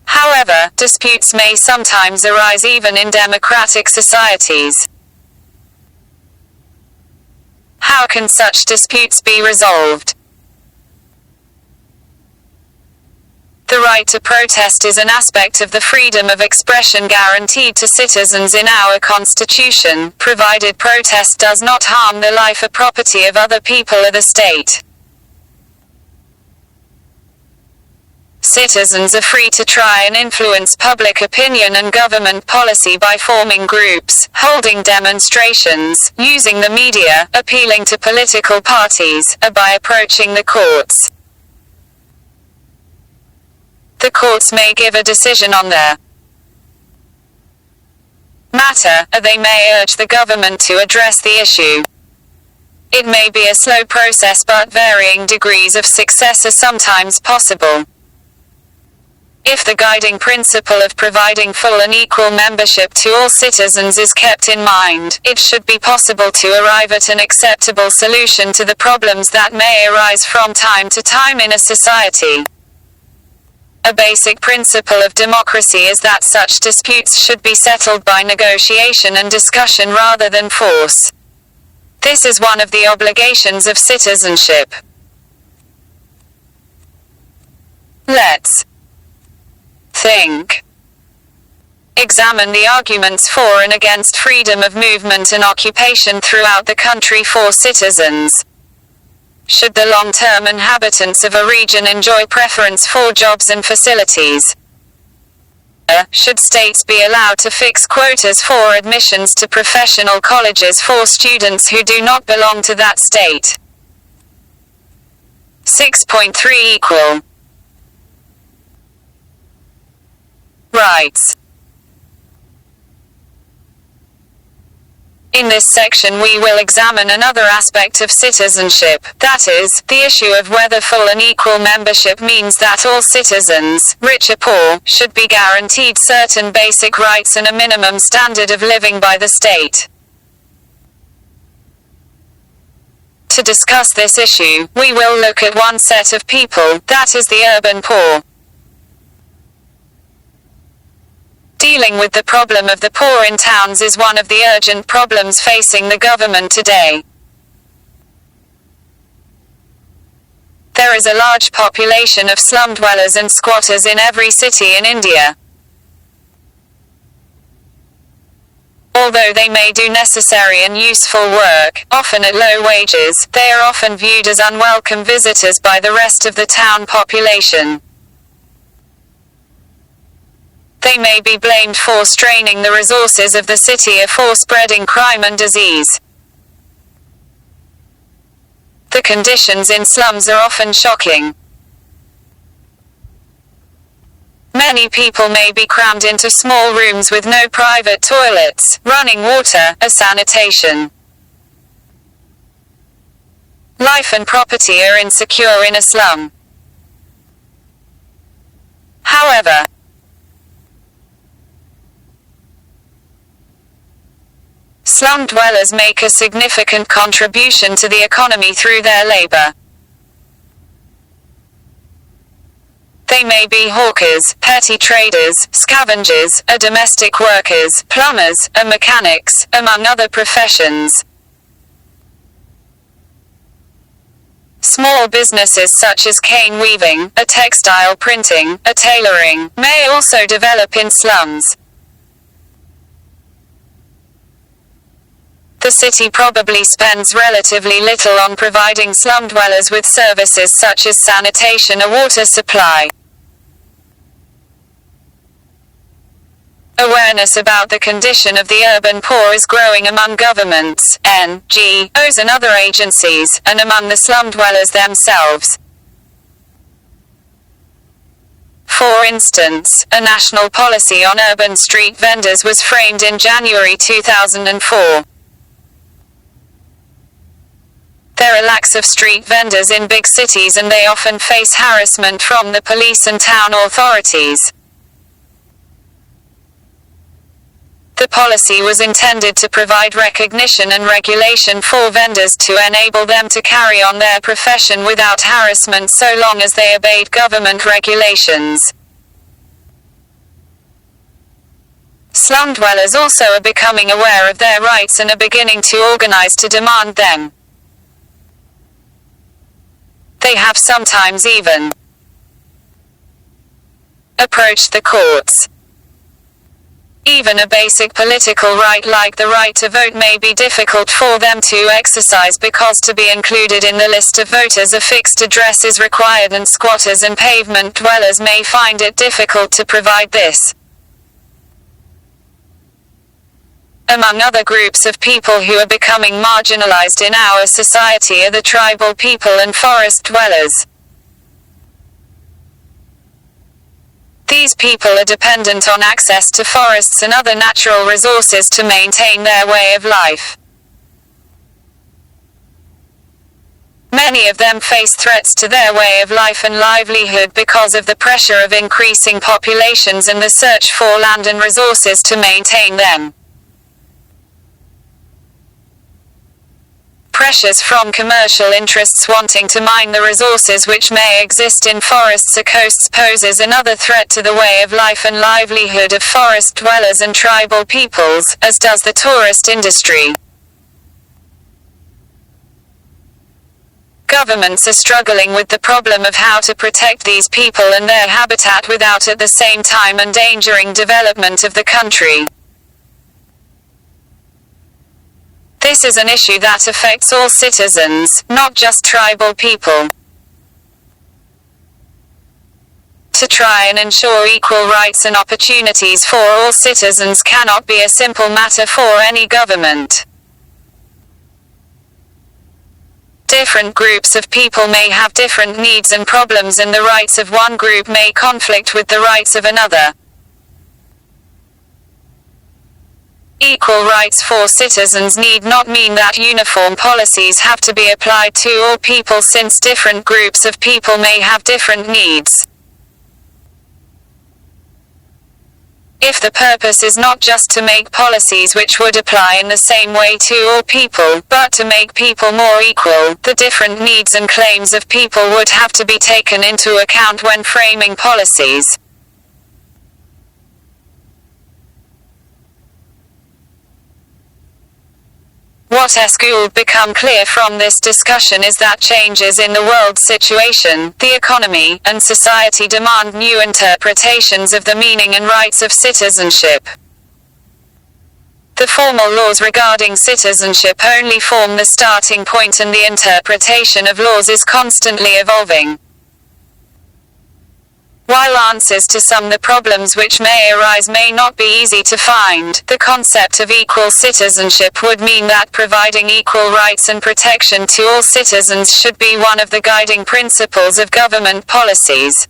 However, disputes may sometimes arise even in democratic societies. How can such disputes be resolved? The right to protest is an aspect of the freedom of expression guaranteed to citizens in our Constitution, provided protest does not harm the life or property of other people or the state. Citizens are free to try and influence public opinion and government policy by forming groups, holding demonstrations, using the media, appealing to political parties, or by approaching the courts. The courts may give a decision on their matter, or they may urge the government to address the issue. It may be a slow process, but varying degrees of success are sometimes possible. If the guiding principle of providing full and equal membership to all citizens is kept in mind, it should be possible to arrive at an acceptable solution to the problems that may arise from time to time in a society. A basic principle of democracy is that such disputes should be settled by negotiation and discussion rather than force. This is one of the obligations of citizenship. Let's think. Examine the arguments for and against freedom of movement and occupation throughout the country for citizens. Should the long-term inhabitants of a region enjoy preference for jobs and facilities? Should states be allowed to fix quotas for admissions to professional colleges for students who do not belong to that state? 6.3 Equal rights. In this section we will examine another aspect of citizenship, that is, the issue of whether full and equal membership means that all citizens, rich or poor, should be guaranteed certain basic rights and a minimum standard of living by the state. To discuss this issue, we will look at one set of people, that is the urban poor. Dealing with the problem of the poor in towns is one of the urgent problems facing the government today. There is a large population of slum dwellers and squatters in every city in India. Although they may do necessary and useful work, often at low wages, they are often viewed as unwelcome visitors by the rest of the town population. They may be blamed for straining the resources of the city or for spreading crime and disease. The conditions in slums are often shocking. Many people may be crammed into small rooms with no private toilets, running water, or sanitation. Life and property are insecure in a slum. However, Slum dwellers make a significant contribution to the economy through their labor. They may be hawkers, petty traders, scavengers, domestic workers, plumbers, mechanics, among other professions. Small businesses such as cane weaving, textile printing, tailoring, may also develop in slums. The city probably spends relatively little on providing slum dwellers with services such as sanitation or water supply. Awareness about the condition of the urban poor is growing among governments, NGOs and other agencies, and among the slum dwellers themselves. For instance, a national policy on urban street vendors was framed in January 2004. There are lacks of street vendors in big cities and they often face harassment from the police and town authorities. The policy was intended to provide recognition and regulation for vendors to enable them to carry on their profession without harassment so long as they obeyed government regulations. Slum dwellers also are becoming aware of their rights and are beginning to organize to demand them. They have sometimes even approached the courts. Even a basic political right like the right to vote may be difficult for them to exercise because to be included in the list of voters a fixed address is required and squatters and pavement dwellers may find it difficult to provide this. Among other groups of people who are becoming marginalized in our society are the tribal people and forest dwellers. These people are dependent on access to forests and other natural resources to maintain their way of life. Many of them face threats to their way of life and livelihood because of the pressure of increasing populations and the search for land and resources to maintain them. Pressures from commercial interests wanting to mine the resources which may exist in forests or coasts poses another threat to the way of life and livelihood of forest dwellers and tribal peoples, as does the tourist industry. Governments are struggling with the problem of how to protect these people and their habitat without at the same time endangering development of the country. This is an issue that affects all citizens, not just tribal people. To try and ensure equal rights and opportunities for all citizens cannot be a simple matter for any government. Different groups of people may have different needs and problems and the rights of one group may conflict with the rights of another. Equal rights for citizens need not mean that uniform policies have to be applied to all people since different groups of people may have different needs. If the purpose is not just to make policies which would apply in the same way to all people, but to make people more equal, the different needs and claims of people would have to be taken into account when framing policies. What has become clear from this discussion is that changes in the world situation, the economy, and society demand new interpretations of the meaning and rights of citizenship. The formal laws regarding citizenship only form the starting point and the interpretation of laws is constantly evolving. While answers to some of the problems which may arise may not be easy to find, the concept of equal citizenship would mean that providing equal rights and protection to all citizens should be one of the guiding principles of government policies.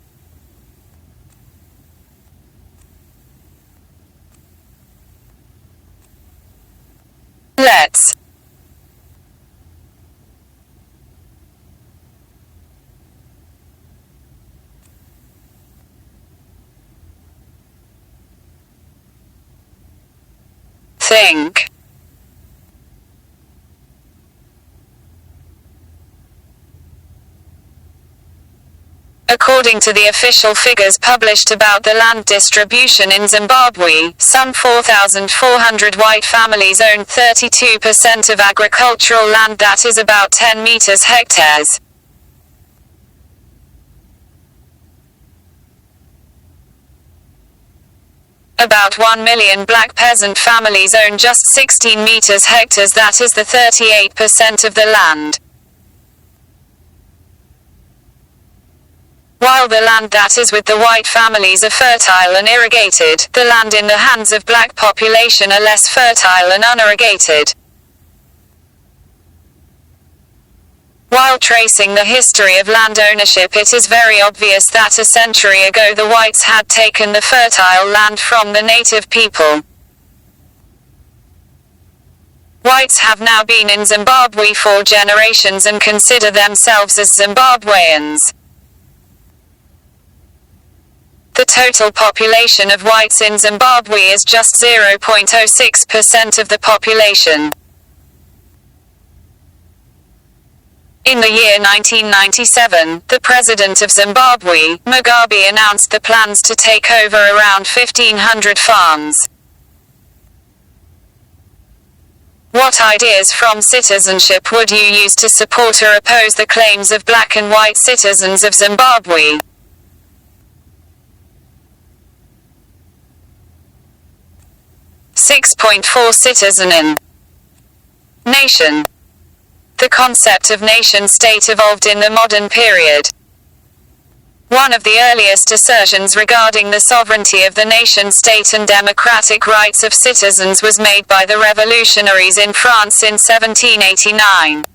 Let's think. According to the official figures published about the land distribution in Zimbabwe, some 4,400 white families own 32% of agricultural land, that is about 10 meters hectares. About 1 million black peasant families own just 16 meters hectares, that is the 38% of the land. While the land that is with the white families are fertile and irrigated, the land in the hands of black population are less fertile and unirrigated. While tracing the history of land ownership, it is very obvious that a century ago the whites had taken the fertile land from the native people. Whites have now been in Zimbabwe 4 generations and consider themselves as Zimbabweans. The total population of whites in Zimbabwe is just 0.06% of the population. In the year 1997, the president of Zimbabwe, Mugabe, announced the plans to take over around 1,500 farms. What ideas from citizenship would you use to support or oppose the claims of black and white citizens of Zimbabwe? Citizen in nation. The concept of nation-state evolved in the modern period. One of the earliest assertions regarding the sovereignty of the nation-state and democratic rights of citizens was made by the revolutionaries in France in 1789.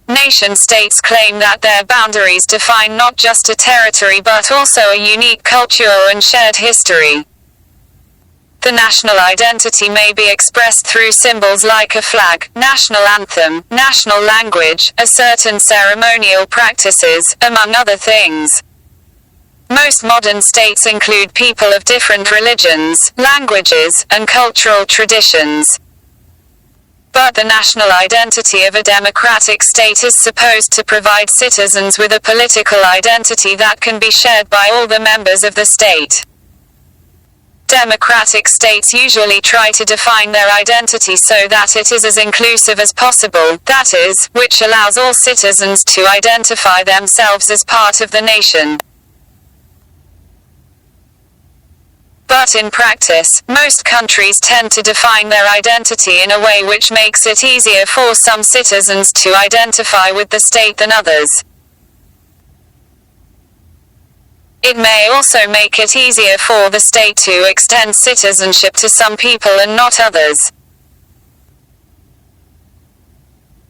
Nation-states claim that their boundaries define not just a territory but also a unique culture and shared history. The national identity may be expressed through symbols like a flag, national anthem, national language, a certain ceremonial practices, among other things. Most modern states include people of different religions, languages, and cultural traditions. But the national identity of a democratic state is supposed to provide citizens with a political identity that can be shared by all the members of the state. Democratic states usually try to define their identity so that it is as inclusive as possible, that is, which allows all citizens to identify themselves as part of the nation. But in practice, most countries tend to define their identity in a way which makes it easier for some citizens to identify with the state than others. It may also make it easier for the state to extend citizenship to some people and not others.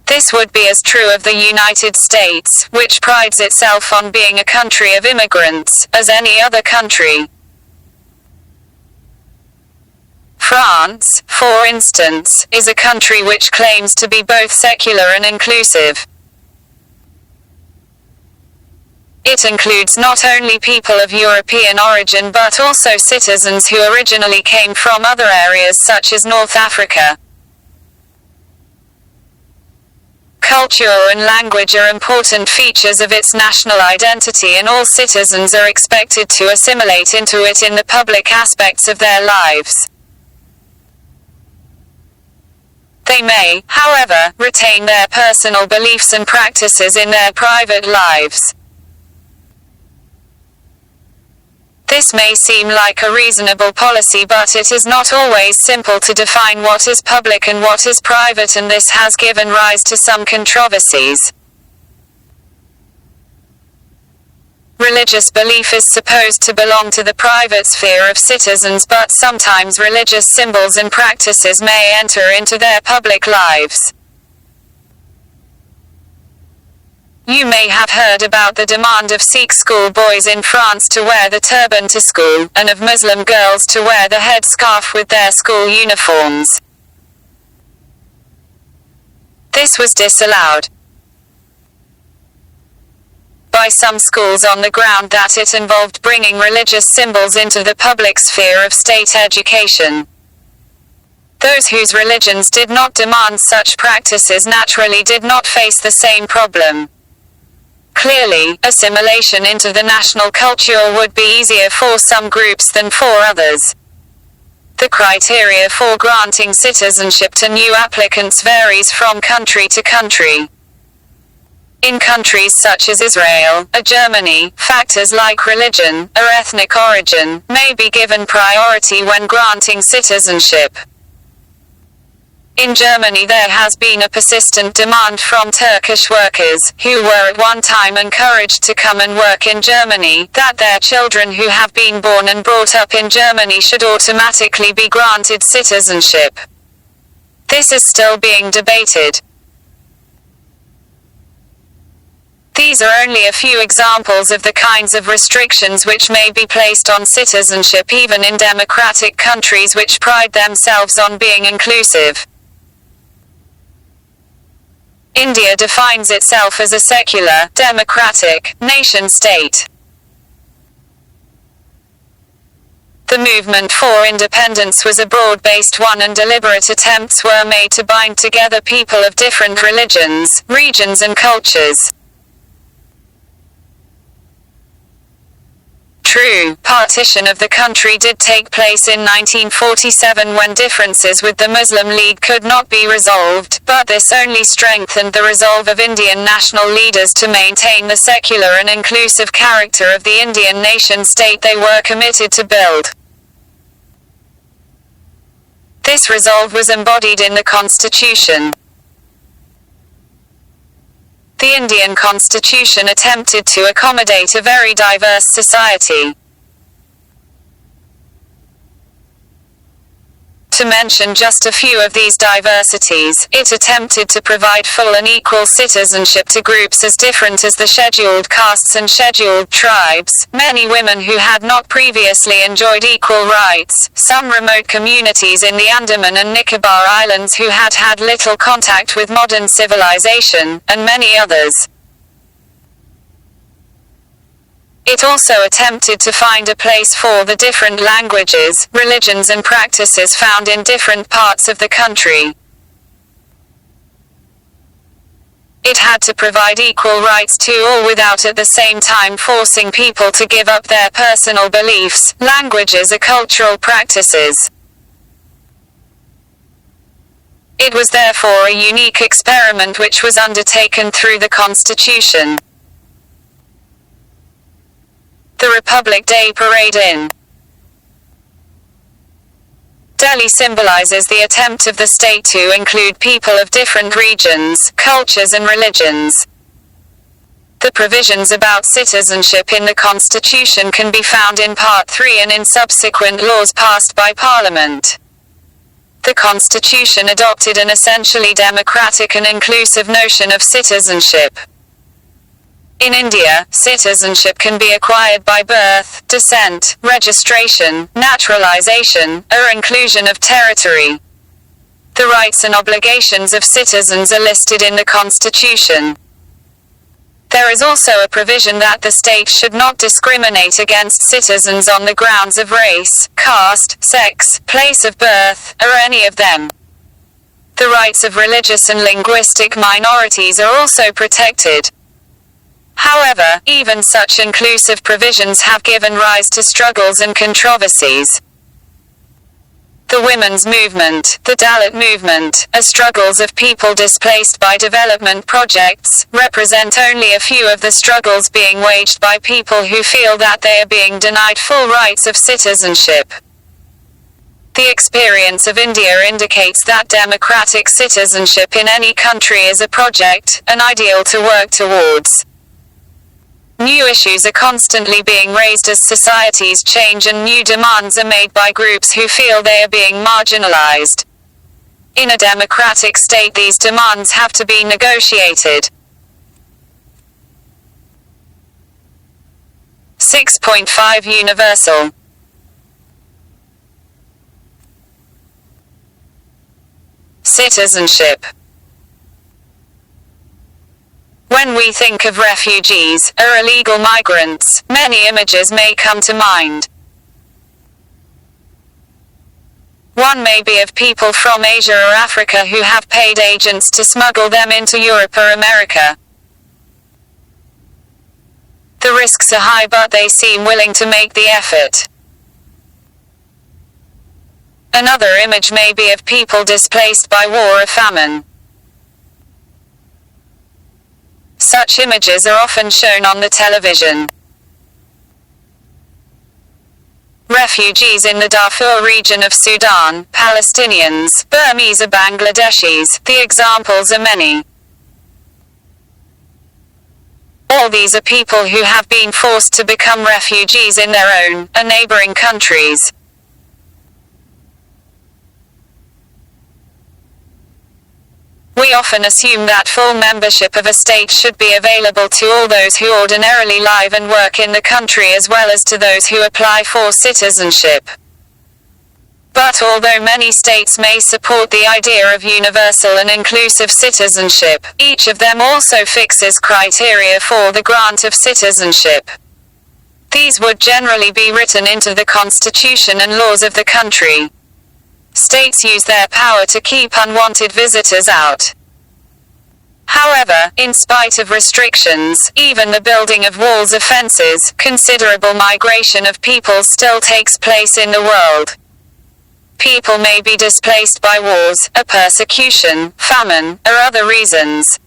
This would be as true of the United States, which prides itself on being a country of immigrants, as any other country. France, for instance, is a country which claims to be both secular and inclusive. It includes not only people of European origin but also citizens who originally came from other areas such as North Africa. Culture and language are important features of its national identity, and all citizens are expected to assimilate into it in the public aspects of their lives. They may, however, retain their personal beliefs and practices in their private lives. This may seem like a reasonable policy, but it is not always simple to define what is public and what is private, and this has given rise to some controversies. Religious belief is supposed to belong to the private sphere of citizens, but sometimes religious symbols and practices may enter into their public lives. You may have heard about the demand of Sikh school boys in France to wear the turban to school, and of Muslim girls to wear the headscarf with their school uniforms. This was disallowed by some schools on the ground that it involved bringing religious symbols into the public sphere of state education. Those whose religions did not demand such practices naturally did not face the same problem. Clearly, assimilation into the national culture would be easier for some groups than for others. The criteria for granting citizenship to new applicants varies from country to country. In countries such as Israel or Germany, factors like religion or ethnic origin may be given priority when granting citizenship. In Germany there has been a persistent demand from Turkish workers, who were at one time encouraged to come and work in Germany, that their children who have been born and brought up in Germany should automatically be granted citizenship. This is still being debated. These are only a few examples of the kinds of restrictions which may be placed on citizenship even in democratic countries which pride themselves on being inclusive. India defines itself as a secular, democratic, nation-state. The movement for independence was a broad-based one, and deliberate attempts were made to bind together people of different religions, regions and cultures. True, partition of the country did take place in 1947 when differences with the Muslim League could not be resolved, but this only strengthened the resolve of Indian national leaders to maintain the secular and inclusive character of the Indian nation-state they were committed to build. This resolve was embodied in the Constitution. The Indian Constitution attempted to accommodate a very diverse society. To mention just a few of these diversities, it attempted to provide full and equal citizenship to groups as different as the scheduled castes and scheduled tribes, many women who had not previously enjoyed equal rights, some remote communities in the Andaman and Nicobar Islands who had had little contact with modern civilization, and many others. It also attempted to find a place for the different languages, religions and practices found in different parts of the country. It had to provide equal rights to all without at the same time forcing people to give up their personal beliefs, languages or cultural practices. It was therefore a unique experiment which was undertaken through the Constitution. The Republic Day Parade in Delhi symbolizes the attempt of the state to include people of different regions, cultures and religions. The provisions about citizenship in the Constitution can be found in Part 3 and in subsequent laws passed by Parliament. The Constitution adopted an essentially democratic and inclusive notion of citizenship. In India, citizenship can be acquired by birth, descent, registration, naturalization, or inclusion of territory. The rights and obligations of citizens are listed in the Constitution. There is also a provision that the state should not discriminate against citizens on the grounds of race, caste, sex, place of birth, or any of them. The rights of religious and linguistic minorities are also protected. However, even such inclusive provisions have given rise to struggles and controversies. The women's movement, the Dalit movement, are struggles of people displaced by development projects, represent only a few of the struggles being waged by people who feel that they are being denied full rights of citizenship. The experience of India indicates that democratic citizenship in any country is a project, an ideal to work towards. New issues are constantly being raised as societies change and new demands are made by groups who feel they are being marginalized. In a democratic state these demands have to be negotiated. 6.5 Universal citizenship. When we think of refugees, or illegal migrants, many images may come to mind. One may be of people from Asia or Africa who have paid agents to smuggle them into Europe or America. The risks are high, but they seem willing to make the effort. Another image may be of people displaced by war or famine. Such images are often shown on the television. Refugees in the Darfur region of Sudan, Palestinians, Burmese or Bangladeshis, the examples are many. All these are people who have been forced to become refugees in their own, or neighboring countries. We often assume that full membership of a state should be available to all those who ordinarily live and work in the country as well as to those who apply for citizenship. But although many states may support the idea of universal and inclusive citizenship, each of them also fixes criteria for the grant of citizenship. These would generally be written into the constitution and laws of the country. States use their power to keep unwanted visitors out. However, in spite of restrictions, even the building of walls or fences, considerable migration of people still takes place in the world. People may be displaced by wars, or persecution, famine, or other reasons.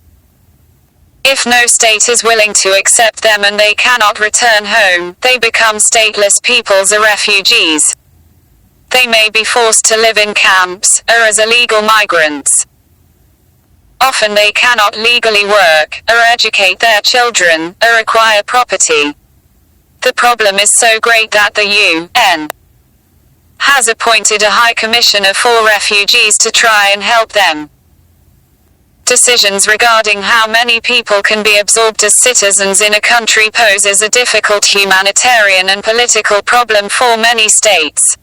If no state is willing to accept them and they cannot return home, they become stateless peoples or refugees. They may be forced to live in camps, or as illegal migrants. Often they cannot legally work, or educate their children, or acquire property. The problem is so great that the UN has appointed a High Commissioner for Refugees to try and help them. Decisions regarding how many people can be absorbed as citizens in a country poses a difficult humanitarian and political problem for many states.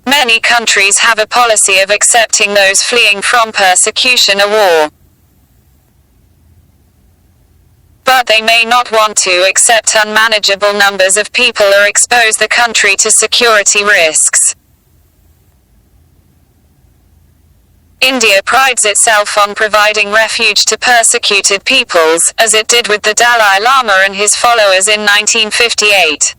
Many countries have a policy of accepting those fleeing from persecution or war. But they may not want to accept unmanageable numbers of people or expose the country to security risks. India prides itself on providing refuge to persecuted peoples, as it did with the Dalai Lama and his followers in 1958.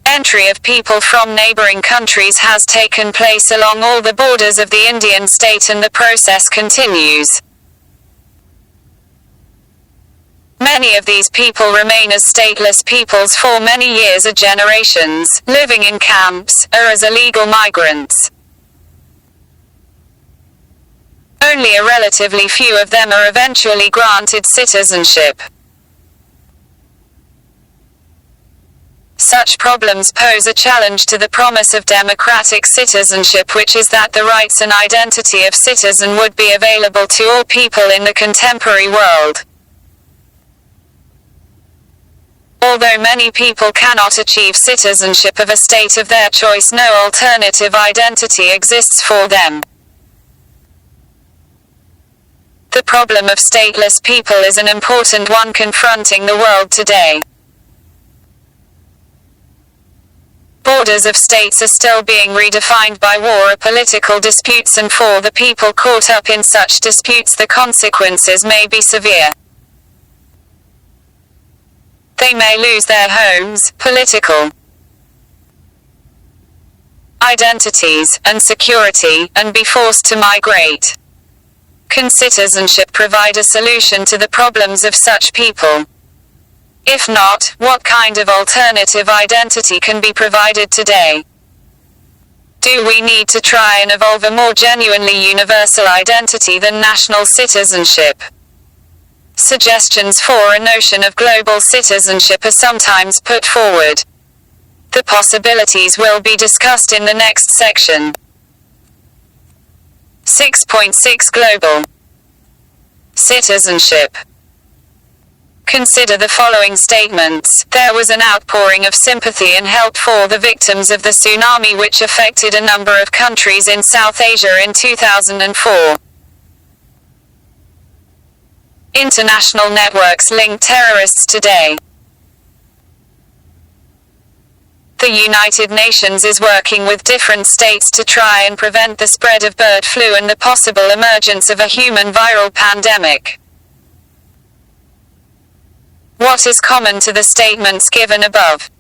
Entry of people from neighboring countries has taken place along all the borders of the Indian state and the process continues. Many of these people remain as stateless peoples for many years or generations, living in camps, or as illegal migrants. Only a relatively few of them are eventually granted citizenship. Such problems pose a challenge to the promise of democratic citizenship, which is that the rights and identity of citizen would be available to all people in the contemporary world. Although many people cannot achieve citizenship of a state of their choice, no alternative identity exists for them. The problem of stateless people is an important one confronting the world today. Borders of states are still being redefined by war or political disputes, and for the people caught up in such disputes the consequences may be severe. They may lose their homes, political identities, and security, and be forced to migrate. Can citizenship provide a solution to the problems of such people? If not, what kind of alternative identity can be provided today? Do we need to try and evolve a more genuinely universal identity than national citizenship? Suggestions for a notion of global citizenship are sometimes put forward. The possibilities will be discussed in the next section. 6.6 Global Citizenship. Consider the following statements. There was an outpouring of sympathy and help for the victims of the tsunami which affected a number of countries in South Asia in 2004. International networks link terrorists today. The United Nations is working with different states to try and prevent the spread of bird flu and the possible emergence of a human viral pandemic. What is common to the statements given above?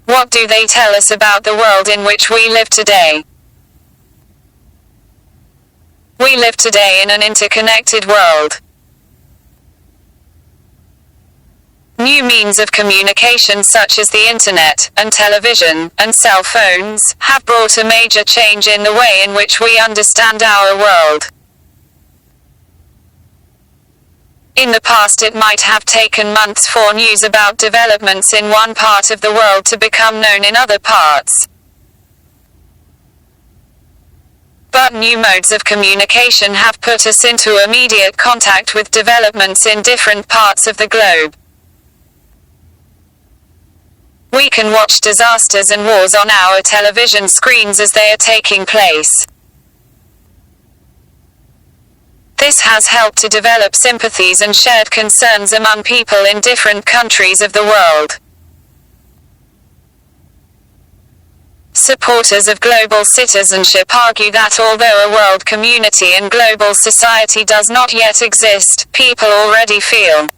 What do they tell us about the world in which we live today? We live today in an interconnected world. New means of communication such as the internet, and television, and cell phones, have brought a major change in the way in which we understand our world. In the past it might have taken months for news about developments in one part of the world to become known in other parts. But new modes of communication have put us into immediate contact with developments in different parts of the globe. We can watch disasters and wars on our television screens as they are taking place. This has helped to develop sympathies and shared concerns among people in different countries of the world. Supporters of global citizenship argue that although a world community and global society does not yet exist, people already feel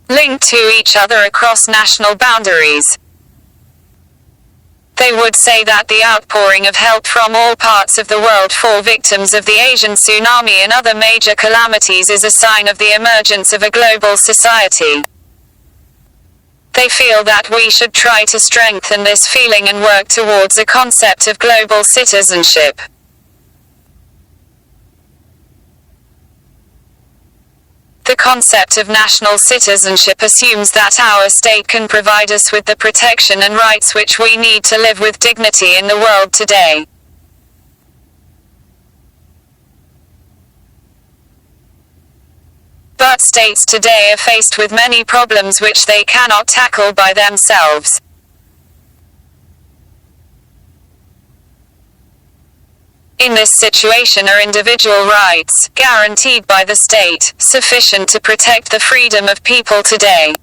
linked to each other across national boundaries. They would say that the outpouring of help from all parts of the world for victims of the Asian tsunami and other major calamities is a sign of the emergence of a global society. They feel that we should try to strengthen this feeling and work towards a concept of global citizenship. The concept of national citizenship assumes that our state can provide us with the protection and rights which we need to live with dignity in the world today. But states today are faced with many problems which they cannot tackle by themselves. In this situation are individual rights, guaranteed by the state, sufficient to protect the freedom of people today?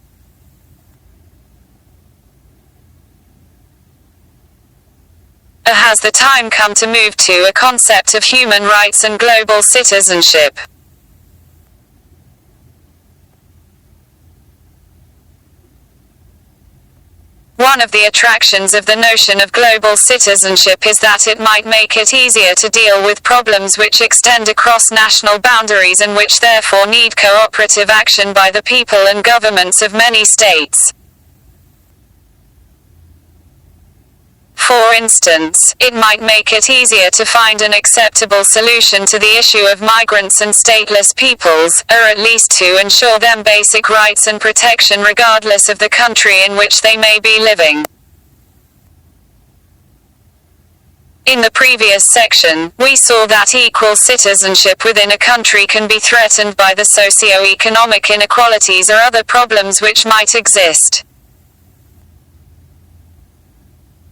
Or has the time come to move to a concept of human rights and global citizenship? One of the attractions of the notion of global citizenship is that it might make it easier to deal with problems which extend across national boundaries and which therefore need cooperative action by the people and governments of many states. For instance, it might make it easier to find an acceptable solution to the issue of migrants and stateless peoples, or at least to ensure them basic rights and protection regardless of the country in which they may be living. In the previous section, we saw that equal citizenship within a country can be threatened by the socio-economic inequalities or other problems which might exist.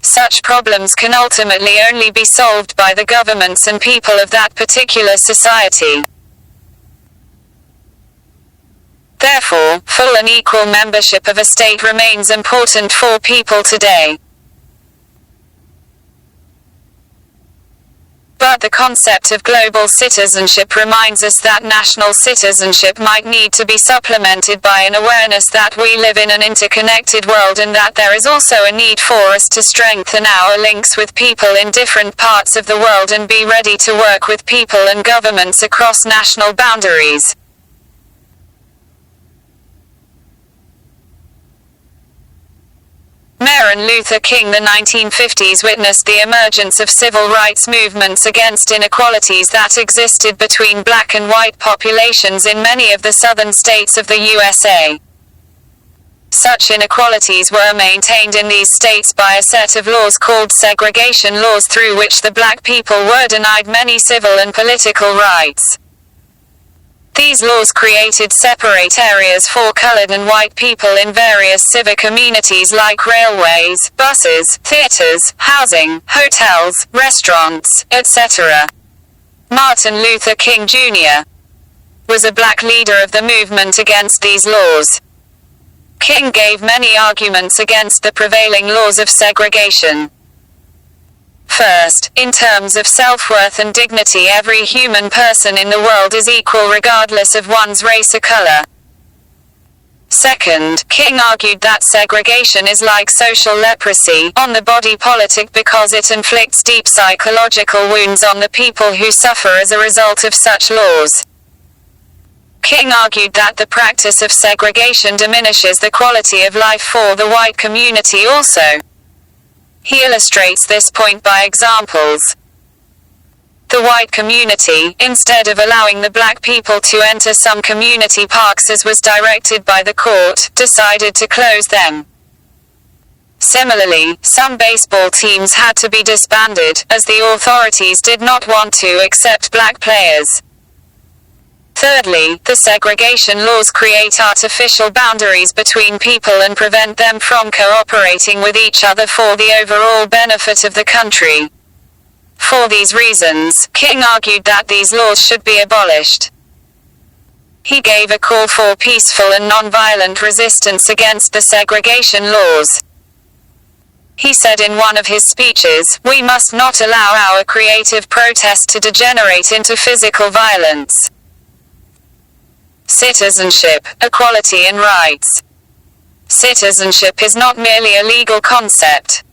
Such problems can ultimately only be solved by the governments and people of that particular society. Therefore, full and equal membership of a state remains important for people today. But the concept of global citizenship reminds us that national citizenship might need to be supplemented by an awareness that we live in an interconnected world and that there is also a need for us to strengthen our links with people in different parts of the world and be ready to work with people and governments across national boundaries. Martin Luther King, the 1950s, witnessed the emergence of civil rights movements against inequalities that existed between black and white populations in many of the southern states of the USA. Such inequalities were maintained in these states by a set of laws called segregation laws, through which the black people were denied many civil and political rights. These laws created separate areas for colored and white people in various civic amenities like railways, buses, theaters, housing, hotels, restaurants, etc. Martin Luther King Jr. was a black leader of the movement against these laws. King gave many arguments against the prevailing laws of segregation. First, in terms of self-worth and dignity, every human person in the world is equal regardless of one's race or color. Second, King argued that segregation is like social leprosy on the body politic because it inflicts deep psychological wounds on the people who suffer as a result of such laws. King argued that the practice of segregation diminishes the quality of life for the white community also. He illustrates this point by examples. The white community, instead of allowing the black people to enter some community parks as was directed by the court, decided to close them. Similarly, some baseball teams had to be disbanded, as the authorities did not want to accept black players. Thirdly, the segregation laws create artificial boundaries between people and prevent them from cooperating with each other for the overall benefit of the country. For these reasons, King argued that these laws should be abolished. He gave a call for peaceful and nonviolent resistance against the segregation laws. He said in one of his speeches, "We must not allow our creative protest to degenerate into physical violence." Citizenship, equality and rights. Citizenship is not merely a legal concept.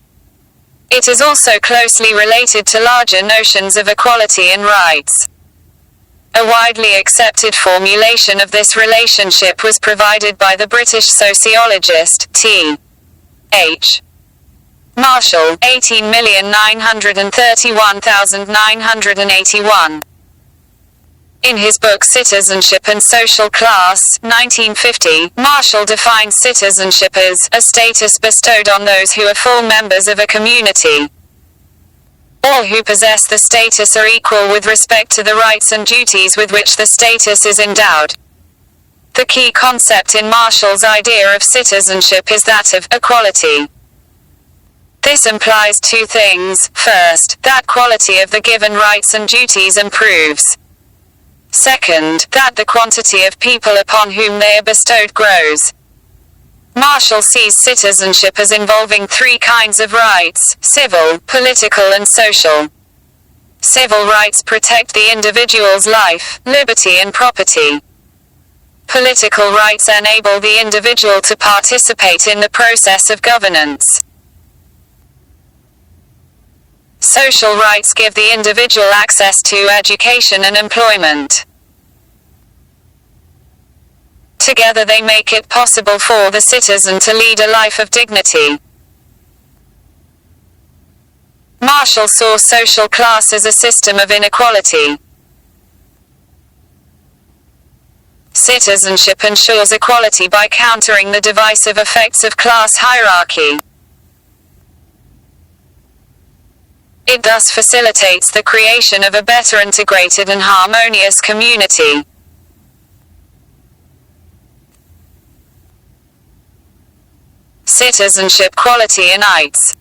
It is also closely related to larger notions of equality and rights. A widely accepted formulation of this relationship was provided by the British sociologist T.H. Marshall, 18,931,981. In his book Citizenship and Social Class, 1950, Marshall defines citizenship as a status bestowed on those who are full members of a community. All who possess the status are equal with respect to the rights and duties with which the status is endowed. The key concept in Marshall's idea of citizenship is that of equality. This implies two things. First, that quality of the given rights and duties improves. Second, that the quantity of people upon whom they are bestowed grows. Marshall sees citizenship as involving three kinds of rights: civil, political and social. Civil rights protect the individual's life, liberty and property. Political rights enable the individual to participate in the process of governance. Social rights give the individual access to education and employment. Together they make it possible for the citizen to lead a life of dignity. Marshall saw social class as a system of inequality. Citizenship ensures equality by countering the divisive effects of class hierarchy. It thus facilitates the creation of a better integrated and harmonious community. Citizenship, quality and rights.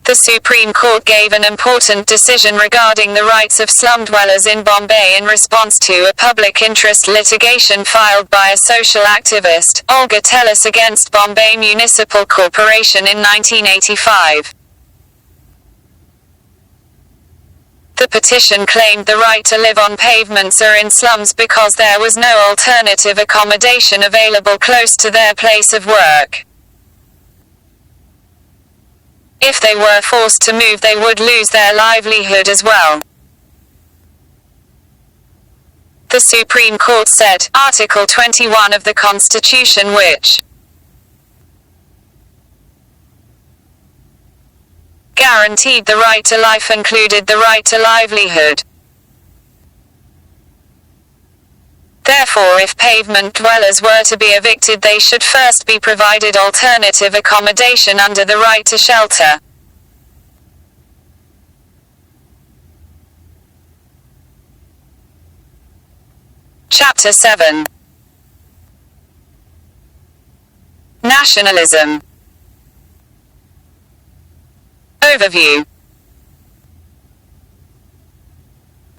The Supreme Court gave an important decision regarding the rights of slum dwellers in Bombay in response to a public interest litigation filed by a social activist, Olga Tellis, against Bombay Municipal Corporation in 1985. The petition claimed the right to live on pavements or in slums because there was no alternative accommodation available close to their place of work. If they were forced to move, they would lose their livelihood as well. The Supreme Court said, Article 21 of the Constitution, which guaranteed the right to life, included the right to livelihood. Therefore, if pavement dwellers were to be evicted, they should first be provided alternative accommodation under the right to shelter. Chapter 7. Nationalism. Overview.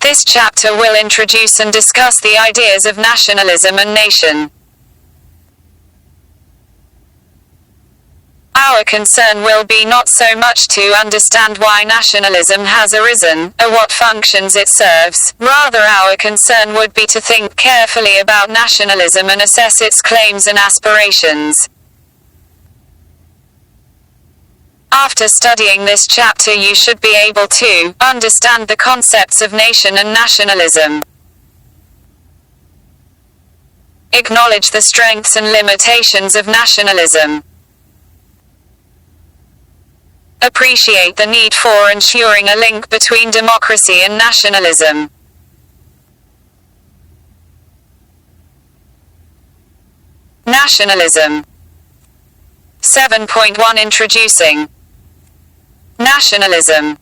This chapter will introduce and discuss the ideas of nationalism and nation. Our concern will be not so much to understand why nationalism has arisen, or what functions it serves, rather our concern would be to think carefully about nationalism and assess its claims and aspirations. After studying this chapter you should be able to understand the concepts of nation and nationalism. Acknowledge the strengths and limitations of nationalism. Appreciate the need for ensuring a link between democracy and nationalism. Nationalism. 7.1 Introducing nationalism.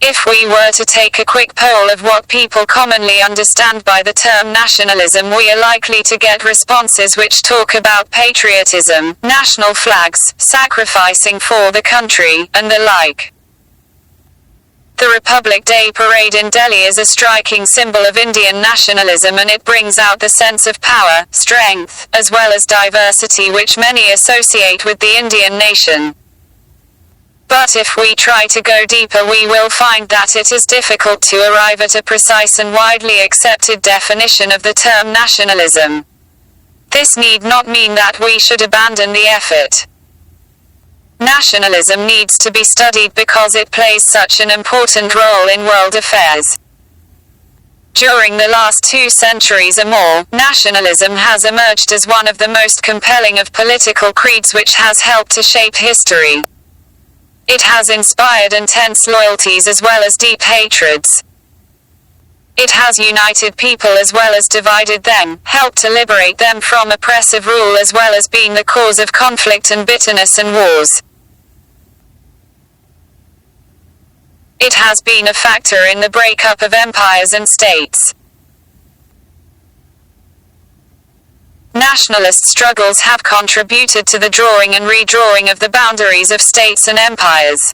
If we were to take a quick poll of what people commonly understand by the term nationalism, we are likely to get responses which talk about patriotism, national flags, sacrificing for the country, and the like. The Republic Day Parade in Delhi is a striking symbol of Indian nationalism, and it brings out the sense of power, strength, as well as diversity which many associate with the Indian nation. But if we try to go deeper we will find that it is difficult to arrive at a precise and widely accepted definition of the term nationalism. This need not mean that we should abandon the effort. Nationalism needs to be studied because it plays such an important role in world affairs. During the last 2 centuries or more, nationalism has emerged as one of the most compelling of political creeds which has helped to shape history. It has inspired intense loyalties as well as deep hatreds. It has united people as well as divided them, helped to liberate them from oppressive rule as well as being the cause of conflict and bitterness and wars. It has been a factor in the breakup of empires and states. Nationalist struggles have contributed to the drawing and redrawing of the boundaries of states and empires.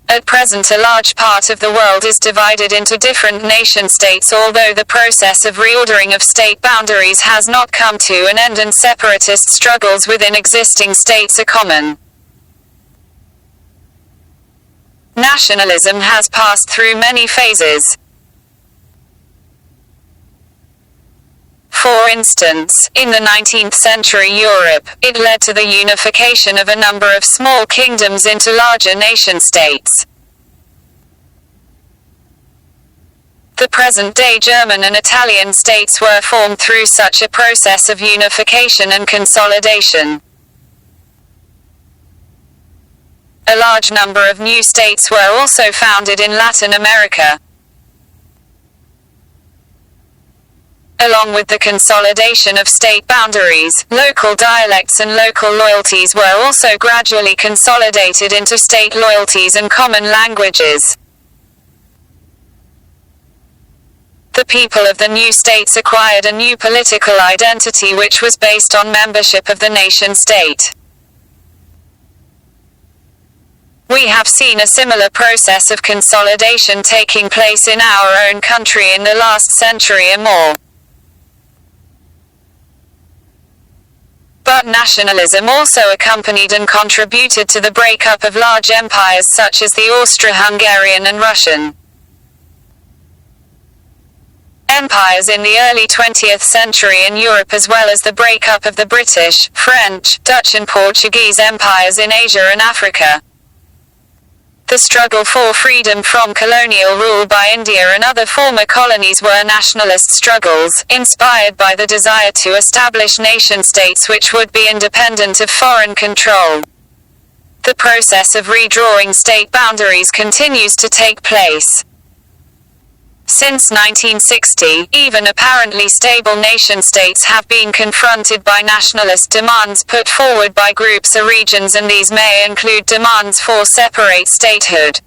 At present a large part of the world is divided into different nation-states, although the process of reordering of state boundaries has not come to an end and separatist struggles within existing states are common. Nationalism has passed through many phases. For instance, in the 19th century Europe, it led to the unification of a number of small kingdoms into larger nation-states. The present-day German and Italian states were formed through such a process of unification and consolidation. A large number of new states were also founded in Latin America. Along with the consolidation of state boundaries, local dialects and local loyalties were also gradually consolidated into state loyalties and common languages. The people of the new states acquired a new political identity which was based on membership of the nation-state. We have seen a similar process of consolidation taking place in our own country in the last century or more. But nationalism also accompanied and contributed to the breakup of large empires such as the Austro-Hungarian and Russian empires in the early 20th century in Europe, as well as the breakup of the British, French, Dutch and Portuguese empires in Asia and Africa. The struggle for freedom from colonial rule by India and other former colonies were nationalist struggles, inspired by the desire to establish nation-states which would be independent of foreign control. The process of redrawing state boundaries continues to take place. Since 1960, even apparently stable nation-states have been confronted by nationalist demands put forward by groups or regions, and these may include demands for separate statehood.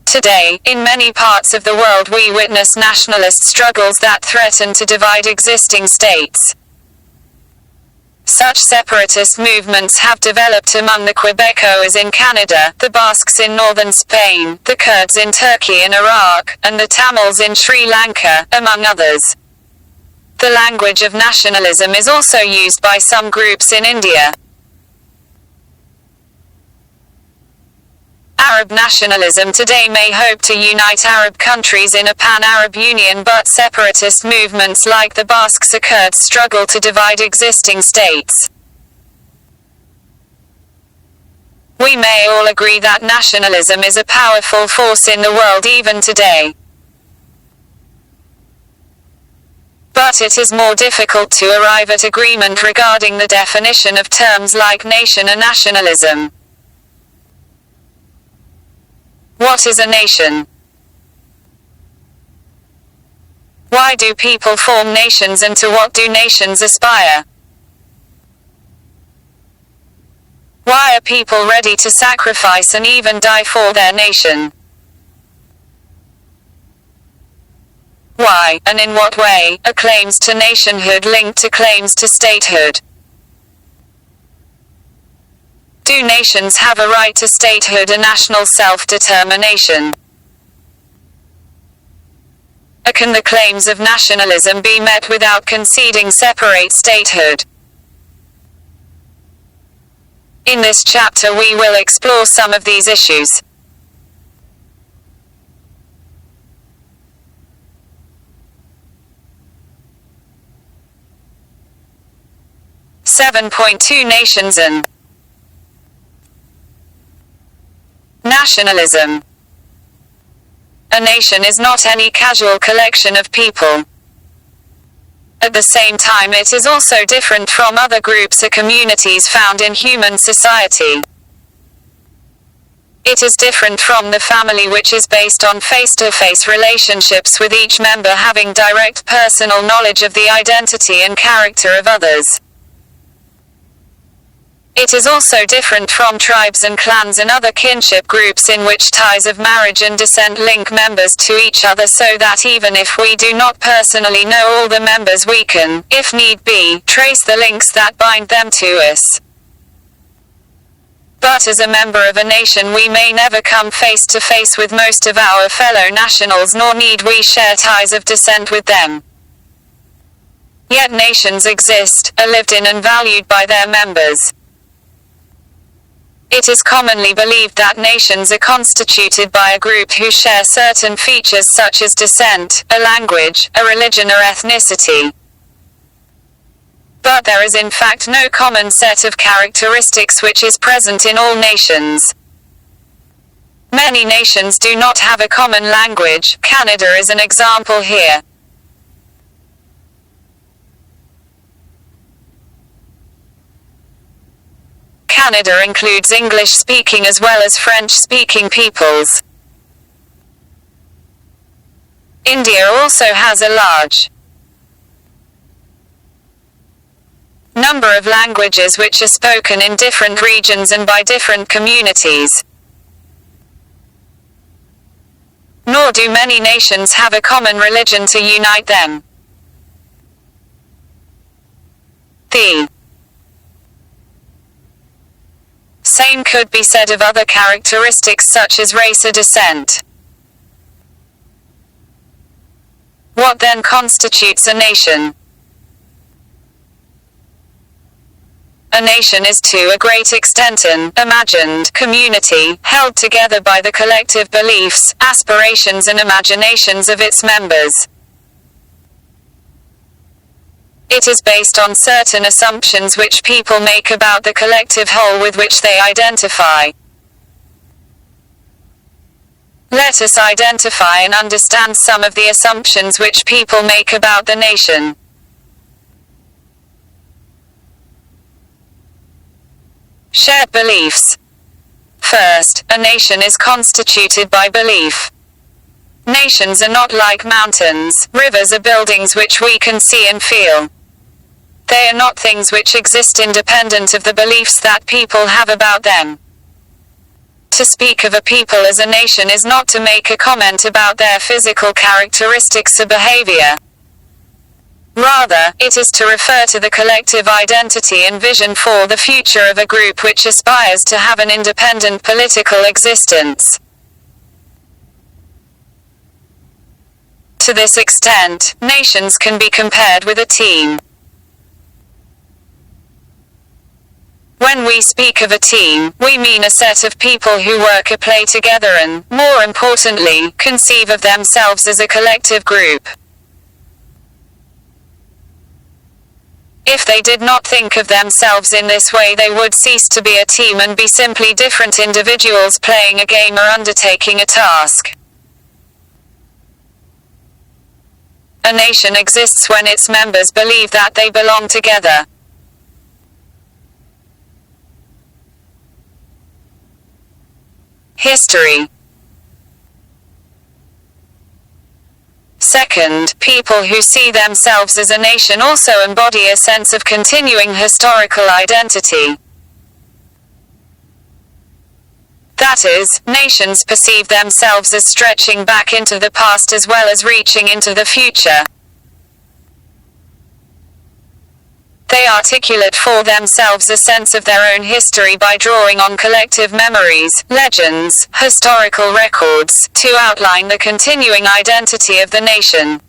Today, in many parts of the world we witness nationalist struggles that threaten to divide existing states. Such separatist movements have developed among the Quebecois in Canada, the Basques in northern Spain, the Kurds in Turkey and Iraq, and the Tamils in Sri Lanka, among others. The language of nationalism is also used by some groups in India. Arab nationalism today may hope to unite Arab countries in a pan-Arab union, but separatist movements like the Basques or Kurds struggle to divide existing states. We may all agree that nationalism is a powerful force in the world even today. But it is more difficult to arrive at agreement regarding the definition of terms like nation and nationalism. What is a nation? Why do people form nations, and to what do nations aspire? Why are people ready to sacrifice and even die for their nation? Why, and in what way, are claims to nationhood linked to claims to statehood? Do nations have a right to statehood and national self-determination? Or can the claims of nationalism be met without conceding separate statehood? In this chapter we will explore some of these issues. Nations and nationalism. A nation is not any casual collection of people. At the same time, it is also different from other groups or communities found in human society. It is different from the family, which is based on face-to-face relationships with each member having direct personal knowledge of the identity and character of others. It is also different from tribes and clans and other kinship groups in which ties of marriage and descent link members to each other, so that even if we do not personally know all the members, we can, if need be, trace the links that bind them to us. But as a member of a nation, we may never come face to face with most of our fellow nationals, nor need we share ties of descent with them. Yet nations exist, are lived in and valued by their members. It is commonly believed that nations are constituted by a group who share certain features such as descent, a language, a religion or ethnicity. But there is in fact no common set of characteristics which is present in all nations. Many nations do not have a common language. Canada is an example here. Canada includes English-speaking as well as French-speaking peoples. India also has a large number of languages which are spoken in different regions and by different communities. Nor do many nations have a common religion to unite them. The same could be said of other characteristics such as race or descent. What then constitutes a nation? A nation is to a great extent an imagined community, held together by the collective beliefs, aspirations and imaginations of its members. It is based on certain assumptions which people make about the collective whole with which they identify. Let us identify and understand some of the assumptions which people make about the nation. Shared beliefs. First, a nation is constituted by belief. Nations are not like mountains, rivers or buildings which we can see and feel. They are not things which exist independent of the beliefs that people have about them. To speak of a people as a nation is not to make a comment about their physical characteristics or behavior. Rather, it is to refer to the collective identity and vision for the future of a group which aspires to have an independent political existence. To this extent, nations can be compared with a team. When we speak of a team, we mean a set of people who work or play together and, more importantly, conceive of themselves as a collective group. If they did not think of themselves in this way, they would cease to be a team and be simply different individuals playing a game or undertaking a task. A nation exists when its members believe that they belong together. History. Second, people who see themselves as a nation also embody a sense of continuing historical identity. That is, nations perceive themselves as stretching back into the past as well as reaching into the future. They articulate for themselves a sense of their own history by drawing on collective memories, legends, historical records, to outline the continuing identity of the nation.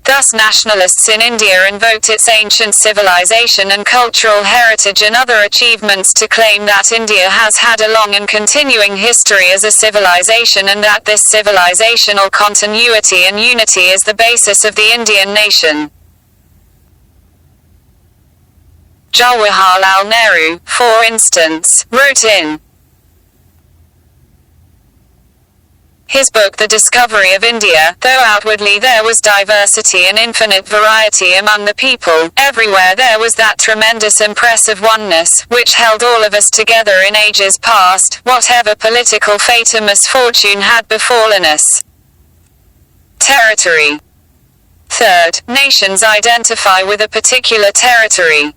Thus nationalists in India invoked its ancient civilization and cultural heritage and other achievements to claim that India has had a long and continuing history as a civilization and that this civilizational continuity and unity is the basis of the Indian nation. Jawaharlal Nehru, for instance, wrote in his book The Discovery of India, though outwardly there was diversity and infinite variety among the people, everywhere there was that tremendous impressive oneness, which held all of us together in ages past, whatever political fate or misfortune had befallen us. Territory. Third, nations identify with a particular territory.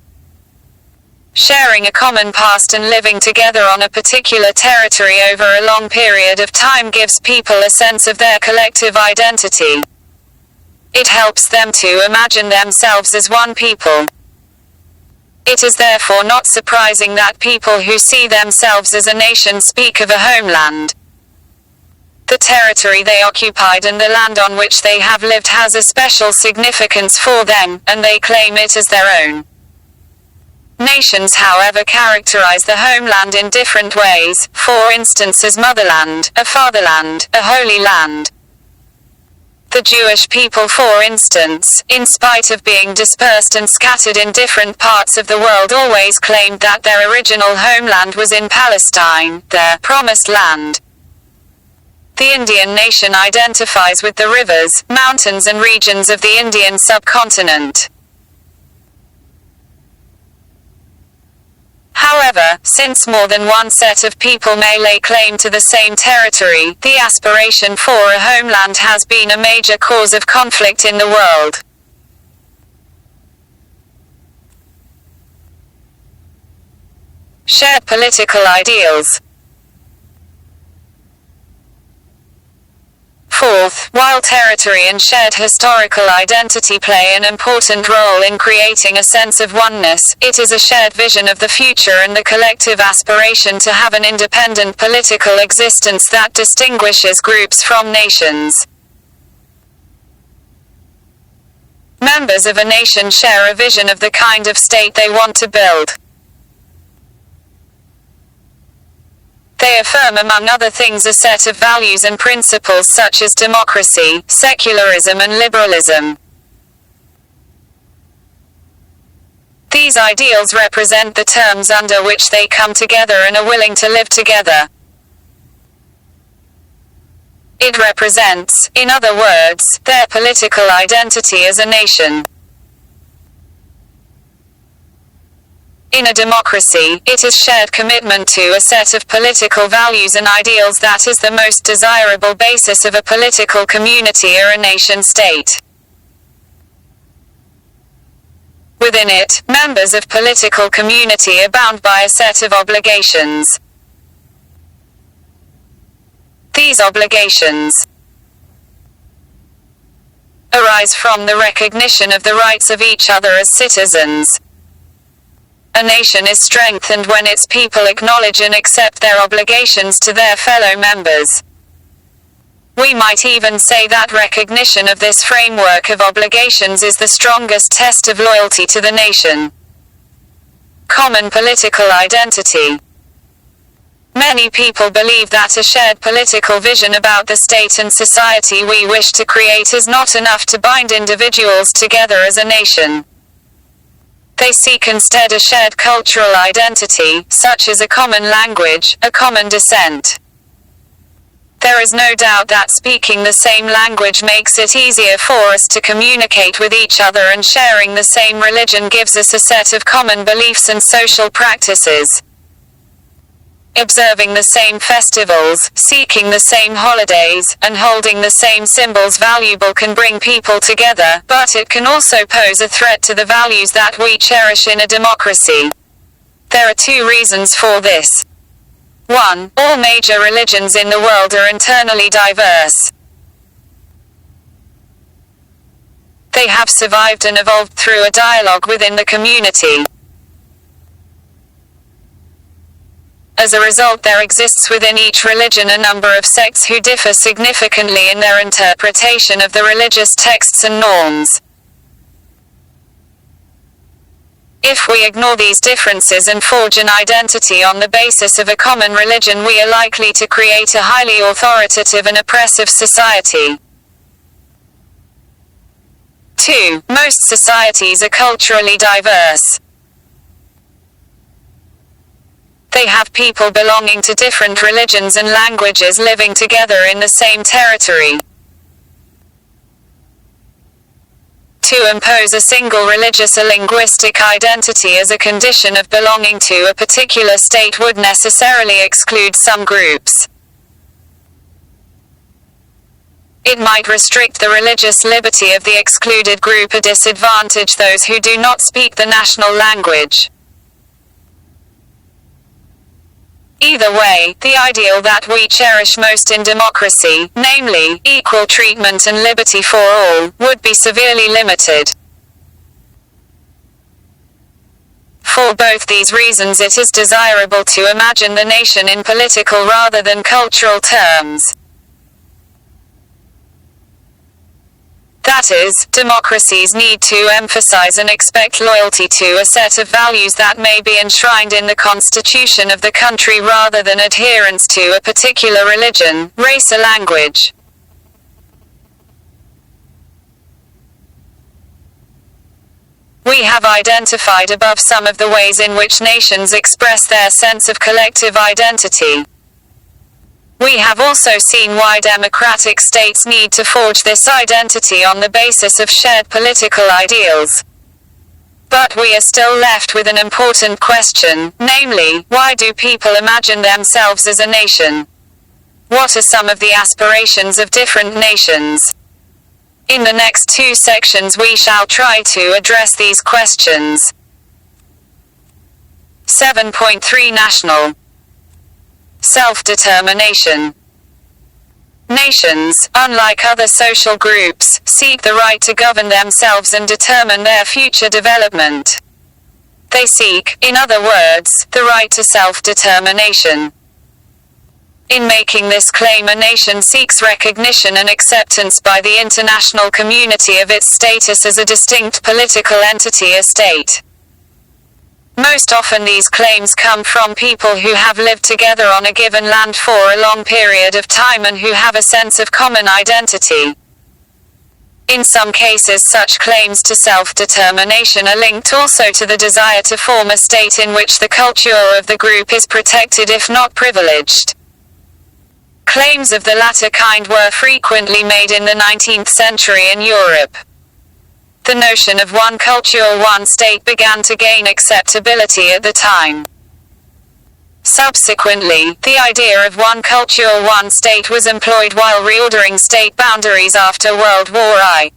Sharing a common past and living together on a particular territory over a long period of time gives people a sense of their collective identity. It helps them to imagine themselves as one people. It is therefore not surprising that people who see themselves as a nation speak of a homeland. The territory they occupied and the land on which they have lived has a special significance for them, and they claim it as their own. Nations, however, characterize the homeland in different ways, for instance as motherland, a fatherland, a holy land. The Jewish people, for instance, in spite of being dispersed and scattered in different parts of the world, always claimed that their original homeland was in Palestine, their promised land. The Indian nation identifies with the rivers, mountains and regions of the Indian subcontinent. However, since more than one set of people may lay claim to the same territory, the aspiration for a homeland has been a major cause of conflict in the world. Shared political ideals. Fourth, while territory and shared historical identity play an important role in creating a sense of oneness, it is a shared vision of the future and the collective aspiration to have an independent political existence that distinguishes groups from nations. Members of a nation share a vision of the kind of state they want to build. They affirm, among other things, a set of values and principles such as democracy, secularism and liberalism. These ideals represent the terms under which they come together and are willing to live together. It represents, in other words, their political identity as a nation. In a democracy, it is shared commitment to a set of political values and ideals that is the most desirable basis of a political community or a nation-state. Within it, members of political community are bound by a set of obligations. These obligations arise from the recognition of the rights of each other as citizens. A nation is strengthened when its people acknowledge and accept their obligations to their fellow members. We might even say that recognition of this framework of obligations is the strongest test of loyalty to the nation. Common political identity. Many people believe that a shared political vision about the state and society we wish to create is not enough to bind individuals together as a nation. They seek instead a shared cultural identity, such as a common language, a common descent. There is no doubt that speaking the same language makes it easier for us to communicate with each other, and sharing the same religion gives us a set of common beliefs and social practices. Observing the same festivals, seeking the same holidays, and holding the same symbols valuable can bring people together, but it can also pose a threat to the values that we cherish in a democracy. There are two reasons for this. 1. All major religions in the world are internally diverse. They have survived and evolved through a dialogue within the community. As a result, there exists within each religion a number of sects who differ significantly in their interpretation of the religious texts and norms. If we ignore these differences and forge an identity on the basis of a common religion, we are likely to create a highly authoritative and oppressive society. 2. Most societies are culturally diverse. They have people belonging to different religions and languages living together in the same territory. To impose a single religious or linguistic identity as a condition of belonging to a particular state would necessarily exclude some groups. It might restrict the religious liberty of the excluded group or disadvantage those who do not speak the national language. Either way, the ideal that we cherish most in democracy, namely, equal treatment and liberty for all, would be severely limited. For both these reasons, it is desirable to imagine the nation in political rather than cultural terms. That is, democracies need to emphasize and expect loyalty to a set of values that may be enshrined in the constitution of the country rather than adherence to a particular religion, race or language. We have identified above some of the ways in which nations express their sense of collective identity. We have also seen why democratic states need to forge this identity on the basis of shared political ideals. But we are still left with an important question, namely, why do people imagine themselves as a nation? What are some of the aspirations of different nations? In the next two sections we shall try to address these questions. 7.3 National self-determination. Nations, unlike other social groups, seek the right to govern themselves and determine their future development. They seek, in other words, the right to self-determination. In making this claim, a nation seeks recognition and acceptance by the international community of its status as a distinct political entity, a state. Most often these claims come from people who have lived together on a given land for a long period of time and who have a sense of common identity. In some cases, such claims to self-determination are linked also to the desire to form a state in which the culture of the group is protected if not privileged. Claims of the latter kind were frequently made in the 19th century in Europe. The notion of one culture or one state began to gain acceptability at the time. Subsequently, the idea of one culture or one state was employed while reordering state boundaries after World War I.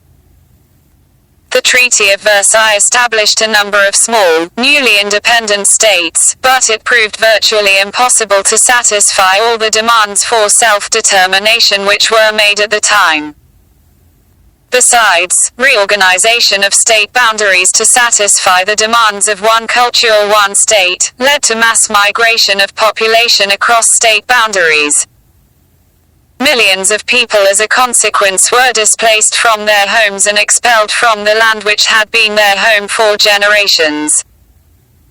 The Treaty of Versailles established a number of small, newly independent states, but it proved virtually impossible to satisfy all the demands for self-determination which were made at the time. Besides, reorganization of state boundaries to satisfy the demands of one culture or one state, led to mass migration of population across state boundaries. Millions of people as a consequence were displaced from their homes and expelled from the land which had been their home for generations.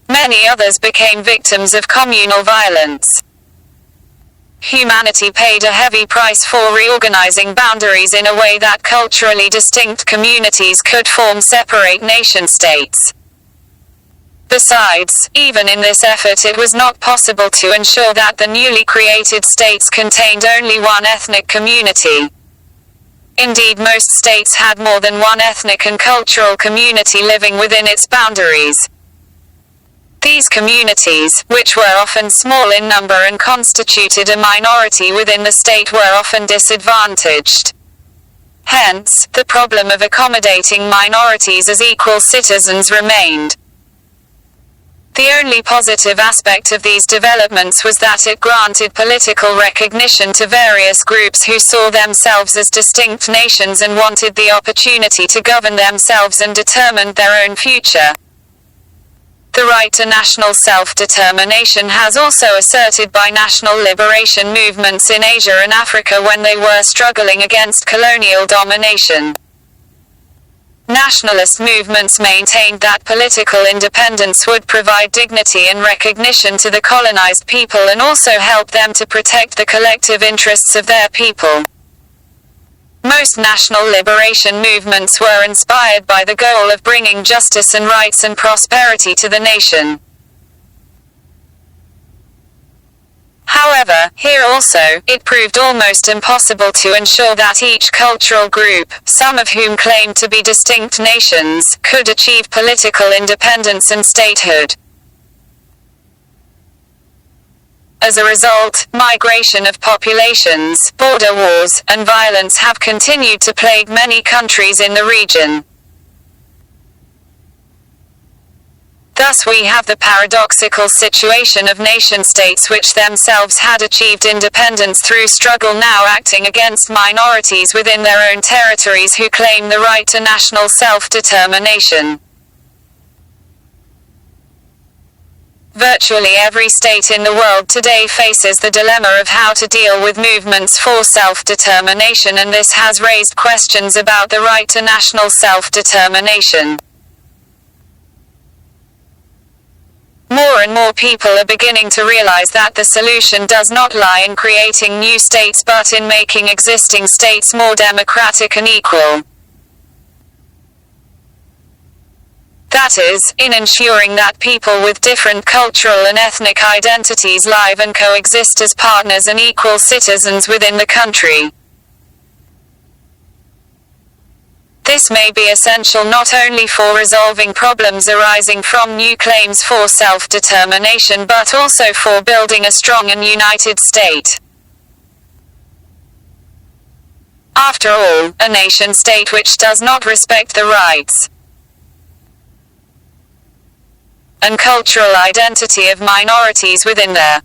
Many others became victims of communal violence. Humanity paid a heavy price for reorganizing boundaries in a way that culturally distinct communities could form separate nation-states. Besides, even in this effort it was not possible to ensure that the newly created states contained only one ethnic community. Indeed, most states had more than one ethnic and cultural community living within its boundaries. These communities, which were often small in number and constituted a minority within the state, were often disadvantaged. Hence, the problem of accommodating minorities as equal citizens remained. The only positive aspect of these developments was that it granted political recognition to various groups who saw themselves as distinct nations and wanted the opportunity to govern themselves and determine their own future. The right to national self-determination has also asserted by national liberation movements in Asia and Africa when they were struggling against colonial domination. Nationalist movements maintained that political independence would provide dignity and recognition to the colonized people and also help them to protect the collective interests of their people. Most national liberation movements were inspired by the goal of bringing justice and rights and prosperity to the nation. However, here also, it proved almost impossible to ensure that each cultural group, some of whom claimed to be distinct nations, could achieve political independence and statehood. As a result, migration of populations, border wars, and violence have continued to plague many countries in the region. Thus we have the paradoxical situation of nation-states which themselves had achieved independence through struggle now acting against minorities within their own territories who claim the right to national self-determination. Virtually every state in the world today faces the dilemma of how to deal with movements for self-determination, and this has raised questions about the right to national self-determination. More and more people are beginning to realize that the solution does not lie in creating new states but in making existing states more democratic and equal. That is, in ensuring that people with different cultural and ethnic identities live and coexist as partners and equal citizens within the country. This may be essential not only for resolving problems arising from new claims for self-determination but also for building a strong and united state. After all, a nation-state which does not respect the rights and cultural identity of minorities within their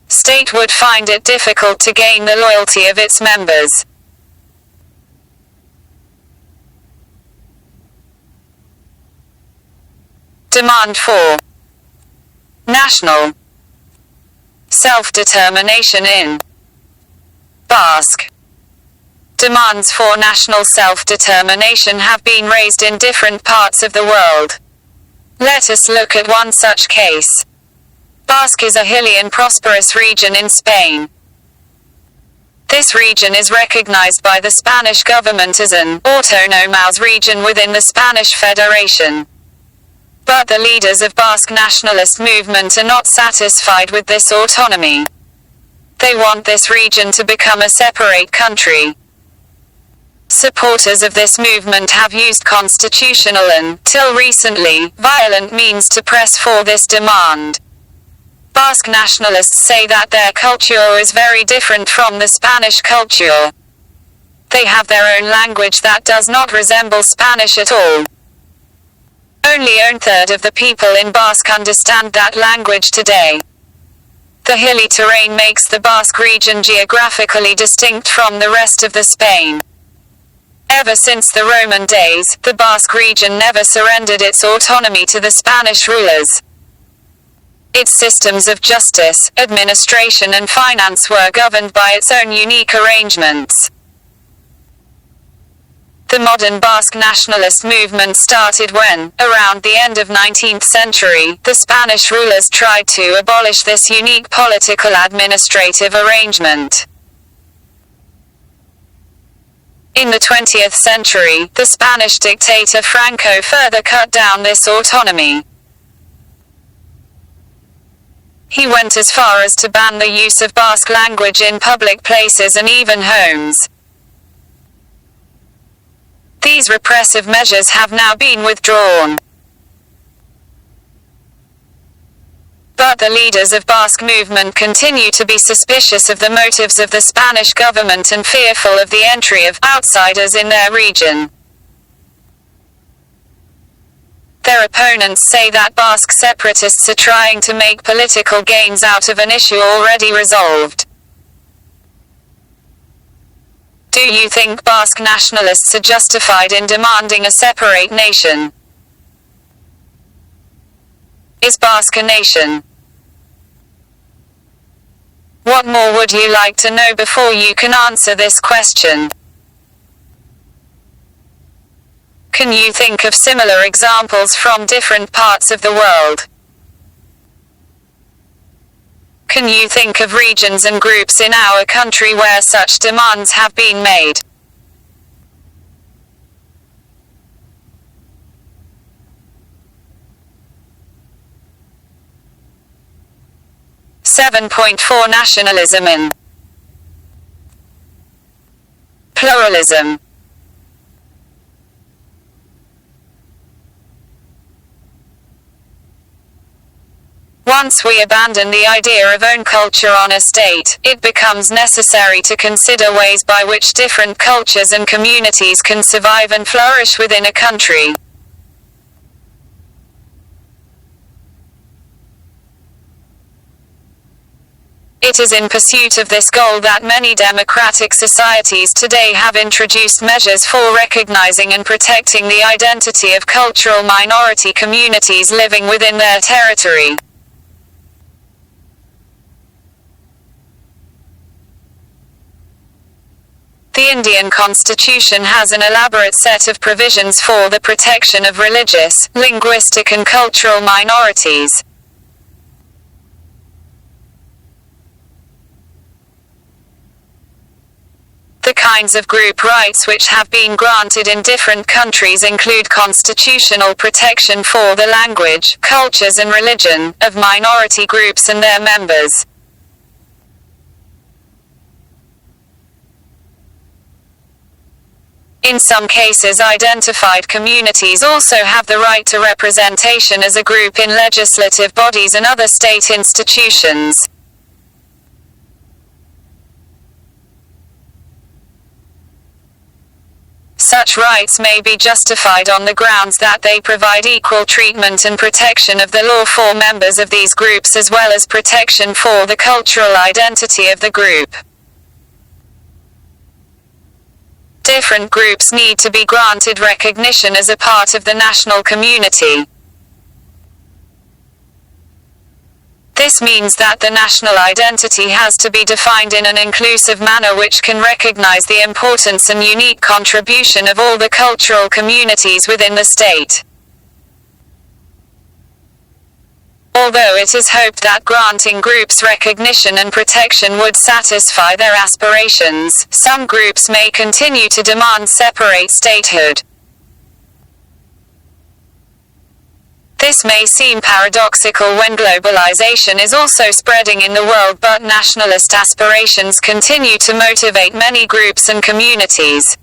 state would find it difficult to gain the loyalty of its members. Demand for national self-determination in Basque. Demands for national self-determination have been raised in different parts of the world. Let us look at one such case. Basque is a hilly and prosperous region in Spain. This region is recognized by the Spanish government as an autonomous region within the Spanish Federation. But the leaders of Basque nationalist movement are not satisfied with this autonomy. They want this region to become a separate country. Supporters of this movement have used constitutional and, till recently, violent means to press for this demand. Basque nationalists say that their culture is very different from the Spanish culture. They have their own language that does not resemble Spanish at all. Only 1/3 of the people in Basque understand that language today. The hilly terrain makes the Basque region geographically distinct from the rest of the Spain. Ever since the Roman days, the Basque region never surrendered its autonomy to the Spanish rulers. Its systems of justice, administration and finance were governed by its own unique arrangements. The modern Basque nationalist movement started when, around the end of 19th century, the Spanish rulers tried to abolish this unique political administrative arrangement. In the 20th century, the Spanish dictator Franco further cut down this autonomy. He went as far as to ban the use of Basque language in public places and even homes. These repressive measures have now been withdrawn. But the leaders of Basque movement continue to be suspicious of the motives of the Spanish government and fearful of the entry of outsiders in their region. Their opponents say that Basque separatists are trying to make political gains out of an issue already resolved. Do you think Basque nationalists are justified in demanding a separate nation? Is Basque a nation? What more would you like to know before you can answer this question? Can you think of similar examples from different parts of the world? Can you think of regions and groups in our country where such demands have been made? (7.4) Nationalism in pluralism. Once we abandon the idea of own culture on a state, it becomes necessary to consider ways by which different cultures and communities can survive and flourish within a country. It is in pursuit of this goal that many democratic societies today have introduced measures for recognizing and protecting the identity of cultural minority communities living within their territory. The Indian constitution has an elaborate set of provisions for the protection of religious, linguistic and cultural minorities. The kinds of group rights which have been granted in different countries include constitutional protection for the language, cultures and religion of minority groups and their members. In some cases, identified communities also have the right to representation as a group in legislative bodies and other state institutions. Such rights may be justified on the grounds that they provide equal treatment and protection of the law for members of these groups as well as protection for the cultural identity of the group. Different groups need to be granted recognition as a part of the national community. This means that the national identity has to be defined in an inclusive manner which can recognize the importance and unique contribution of all the cultural communities within the state. Although it is hoped that granting groups recognition and protection would satisfy their aspirations, some groups may continue to demand separate statehood. This may seem paradoxical when globalization is also spreading in the world, but nationalist aspirations continue to motivate many groups and communities.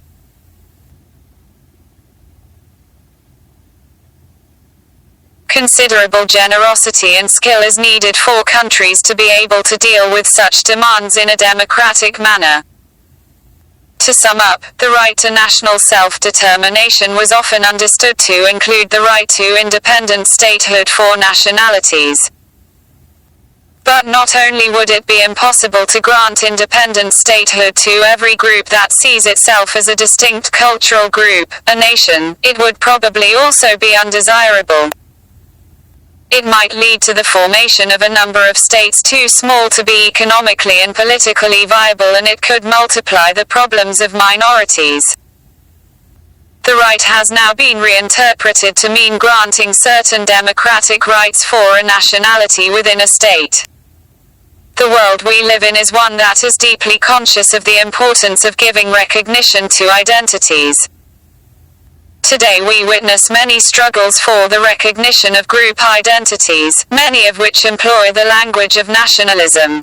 Considerable generosity and skill is needed for countries to be able to deal with such demands in a democratic manner. To sum up, the right to national self-determination was often understood to include the right to independent statehood for nationalities. But not only would it be impossible to grant independent statehood to every group that sees itself as a distinct cultural group, a nation, it would probably also be undesirable. It might lead to the formation of a number of states too small to be economically and politically viable, and it could multiply the problems of minorities. The right has now been reinterpreted to mean granting certain democratic rights for a nationality within a state. The world we live in is one that is deeply conscious of the importance of giving recognition to identities. Today we witness many struggles for the recognition of group identities, many of which employ the language of nationalism.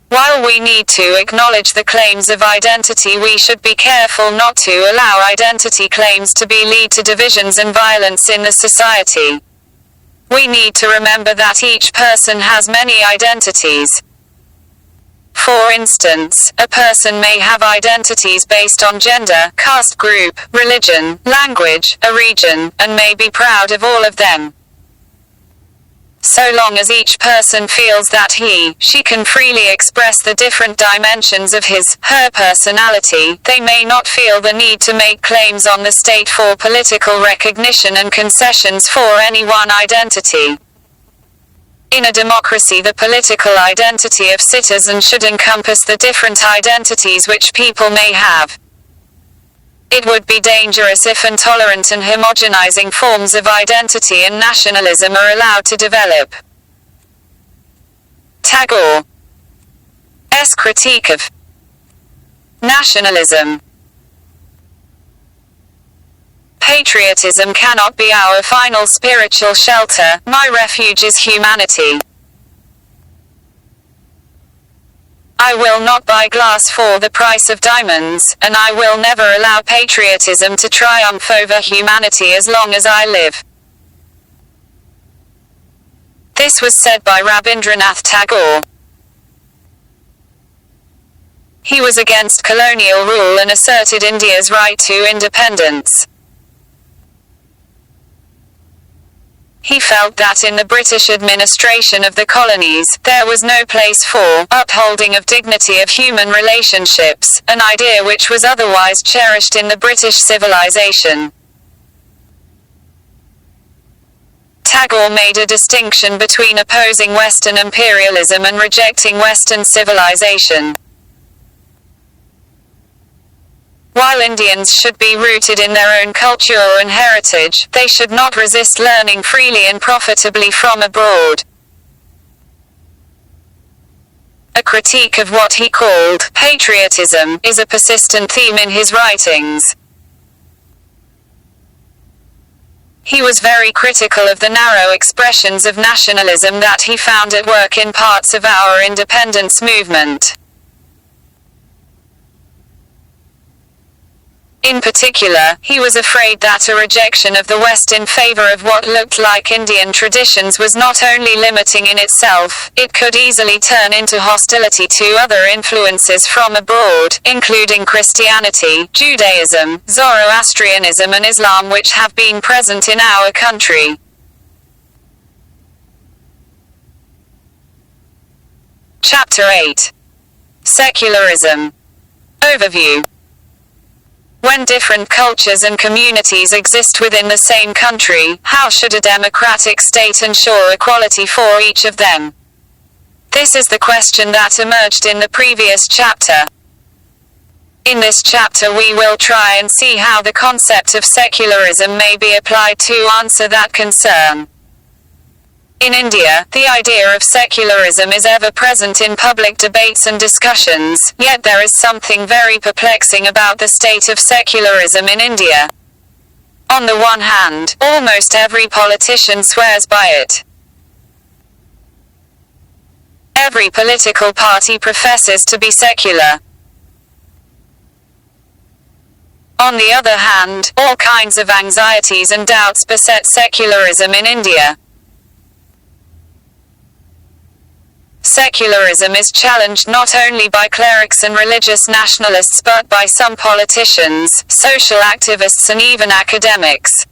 While we need to acknowledge the claims of identity, we should be careful not to allow identity claims to lead to divisions and violence in the society. We need to remember that each person has many identities. For instance, a person may have identities based on gender, caste group, religion, language, a region, and may be proud of all of them. So long as each person feels that she can freely express the different dimensions of her personality, they may not feel the need to make claims on the state for political recognition and concessions for any one identity. In a democracy, the political identity of citizens should encompass the different identities which people may have. It would be dangerous if intolerant and homogenizing forms of identity and nationalism are allowed to develop. Tagore's critique of nationalism. Patriotism cannot be our final spiritual shelter, my refuge is humanity. I will not buy glass for the price of diamonds, and I will never allow patriotism to triumph over humanity as long as I live. This was said by Rabindranath Tagore. He was against colonial rule and asserted India's right to independence. He felt that in the British administration of the colonies, there was no place for upholding of dignity of human relationships, an idea which was otherwise cherished in the British civilization. Tagore made a distinction between opposing Western imperialism and rejecting Western civilization. While Indians should be rooted in their own culture and heritage, they should not resist learning freely and profitably from abroad. A critique of what he called patriotism is a persistent theme in his writings. He was very critical of the narrow expressions of nationalism that he found at work in parts of our independence movement. In particular, he was afraid that a rejection of the West in favor of what looked like Indian traditions was not only limiting in itself, it could easily turn into hostility to other influences from abroad, including Christianity, Judaism, Zoroastrianism and Islam, which have been present in our country. Chapter 8. Secularism. Overview. When different cultures and communities exist within the same country, how should a democratic state ensure equality for each of them? This is the question that emerged in the previous chapter. In this chapter we will try and see how the concept of secularism may be applied to answer that concern. In India, the idea of secularism is ever present in public debates and discussions, yet there is something very perplexing about the state of secularism in India. On the one hand, almost every politician swears by it. Every political party professes to be secular. On the other hand, all kinds of anxieties and doubts beset secularism in India. Secularism is challenged not only by clerics and religious nationalists but by some politicians, social activists and even academics.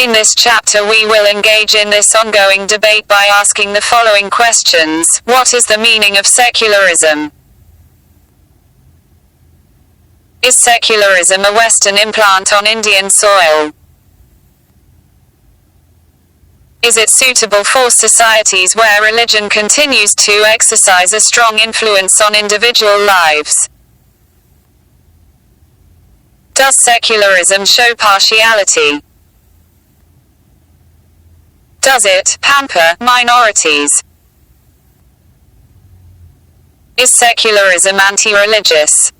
In this chapter we will engage in this ongoing debate by asking the following questions. What is the meaning of secularism? Is secularism a Western implant on Indian soil? Is it suitable for societies where religion continues to exercise a strong influence on individual lives? Does secularism show partiality? Does it pamper minorities? Is secularism anti-religious?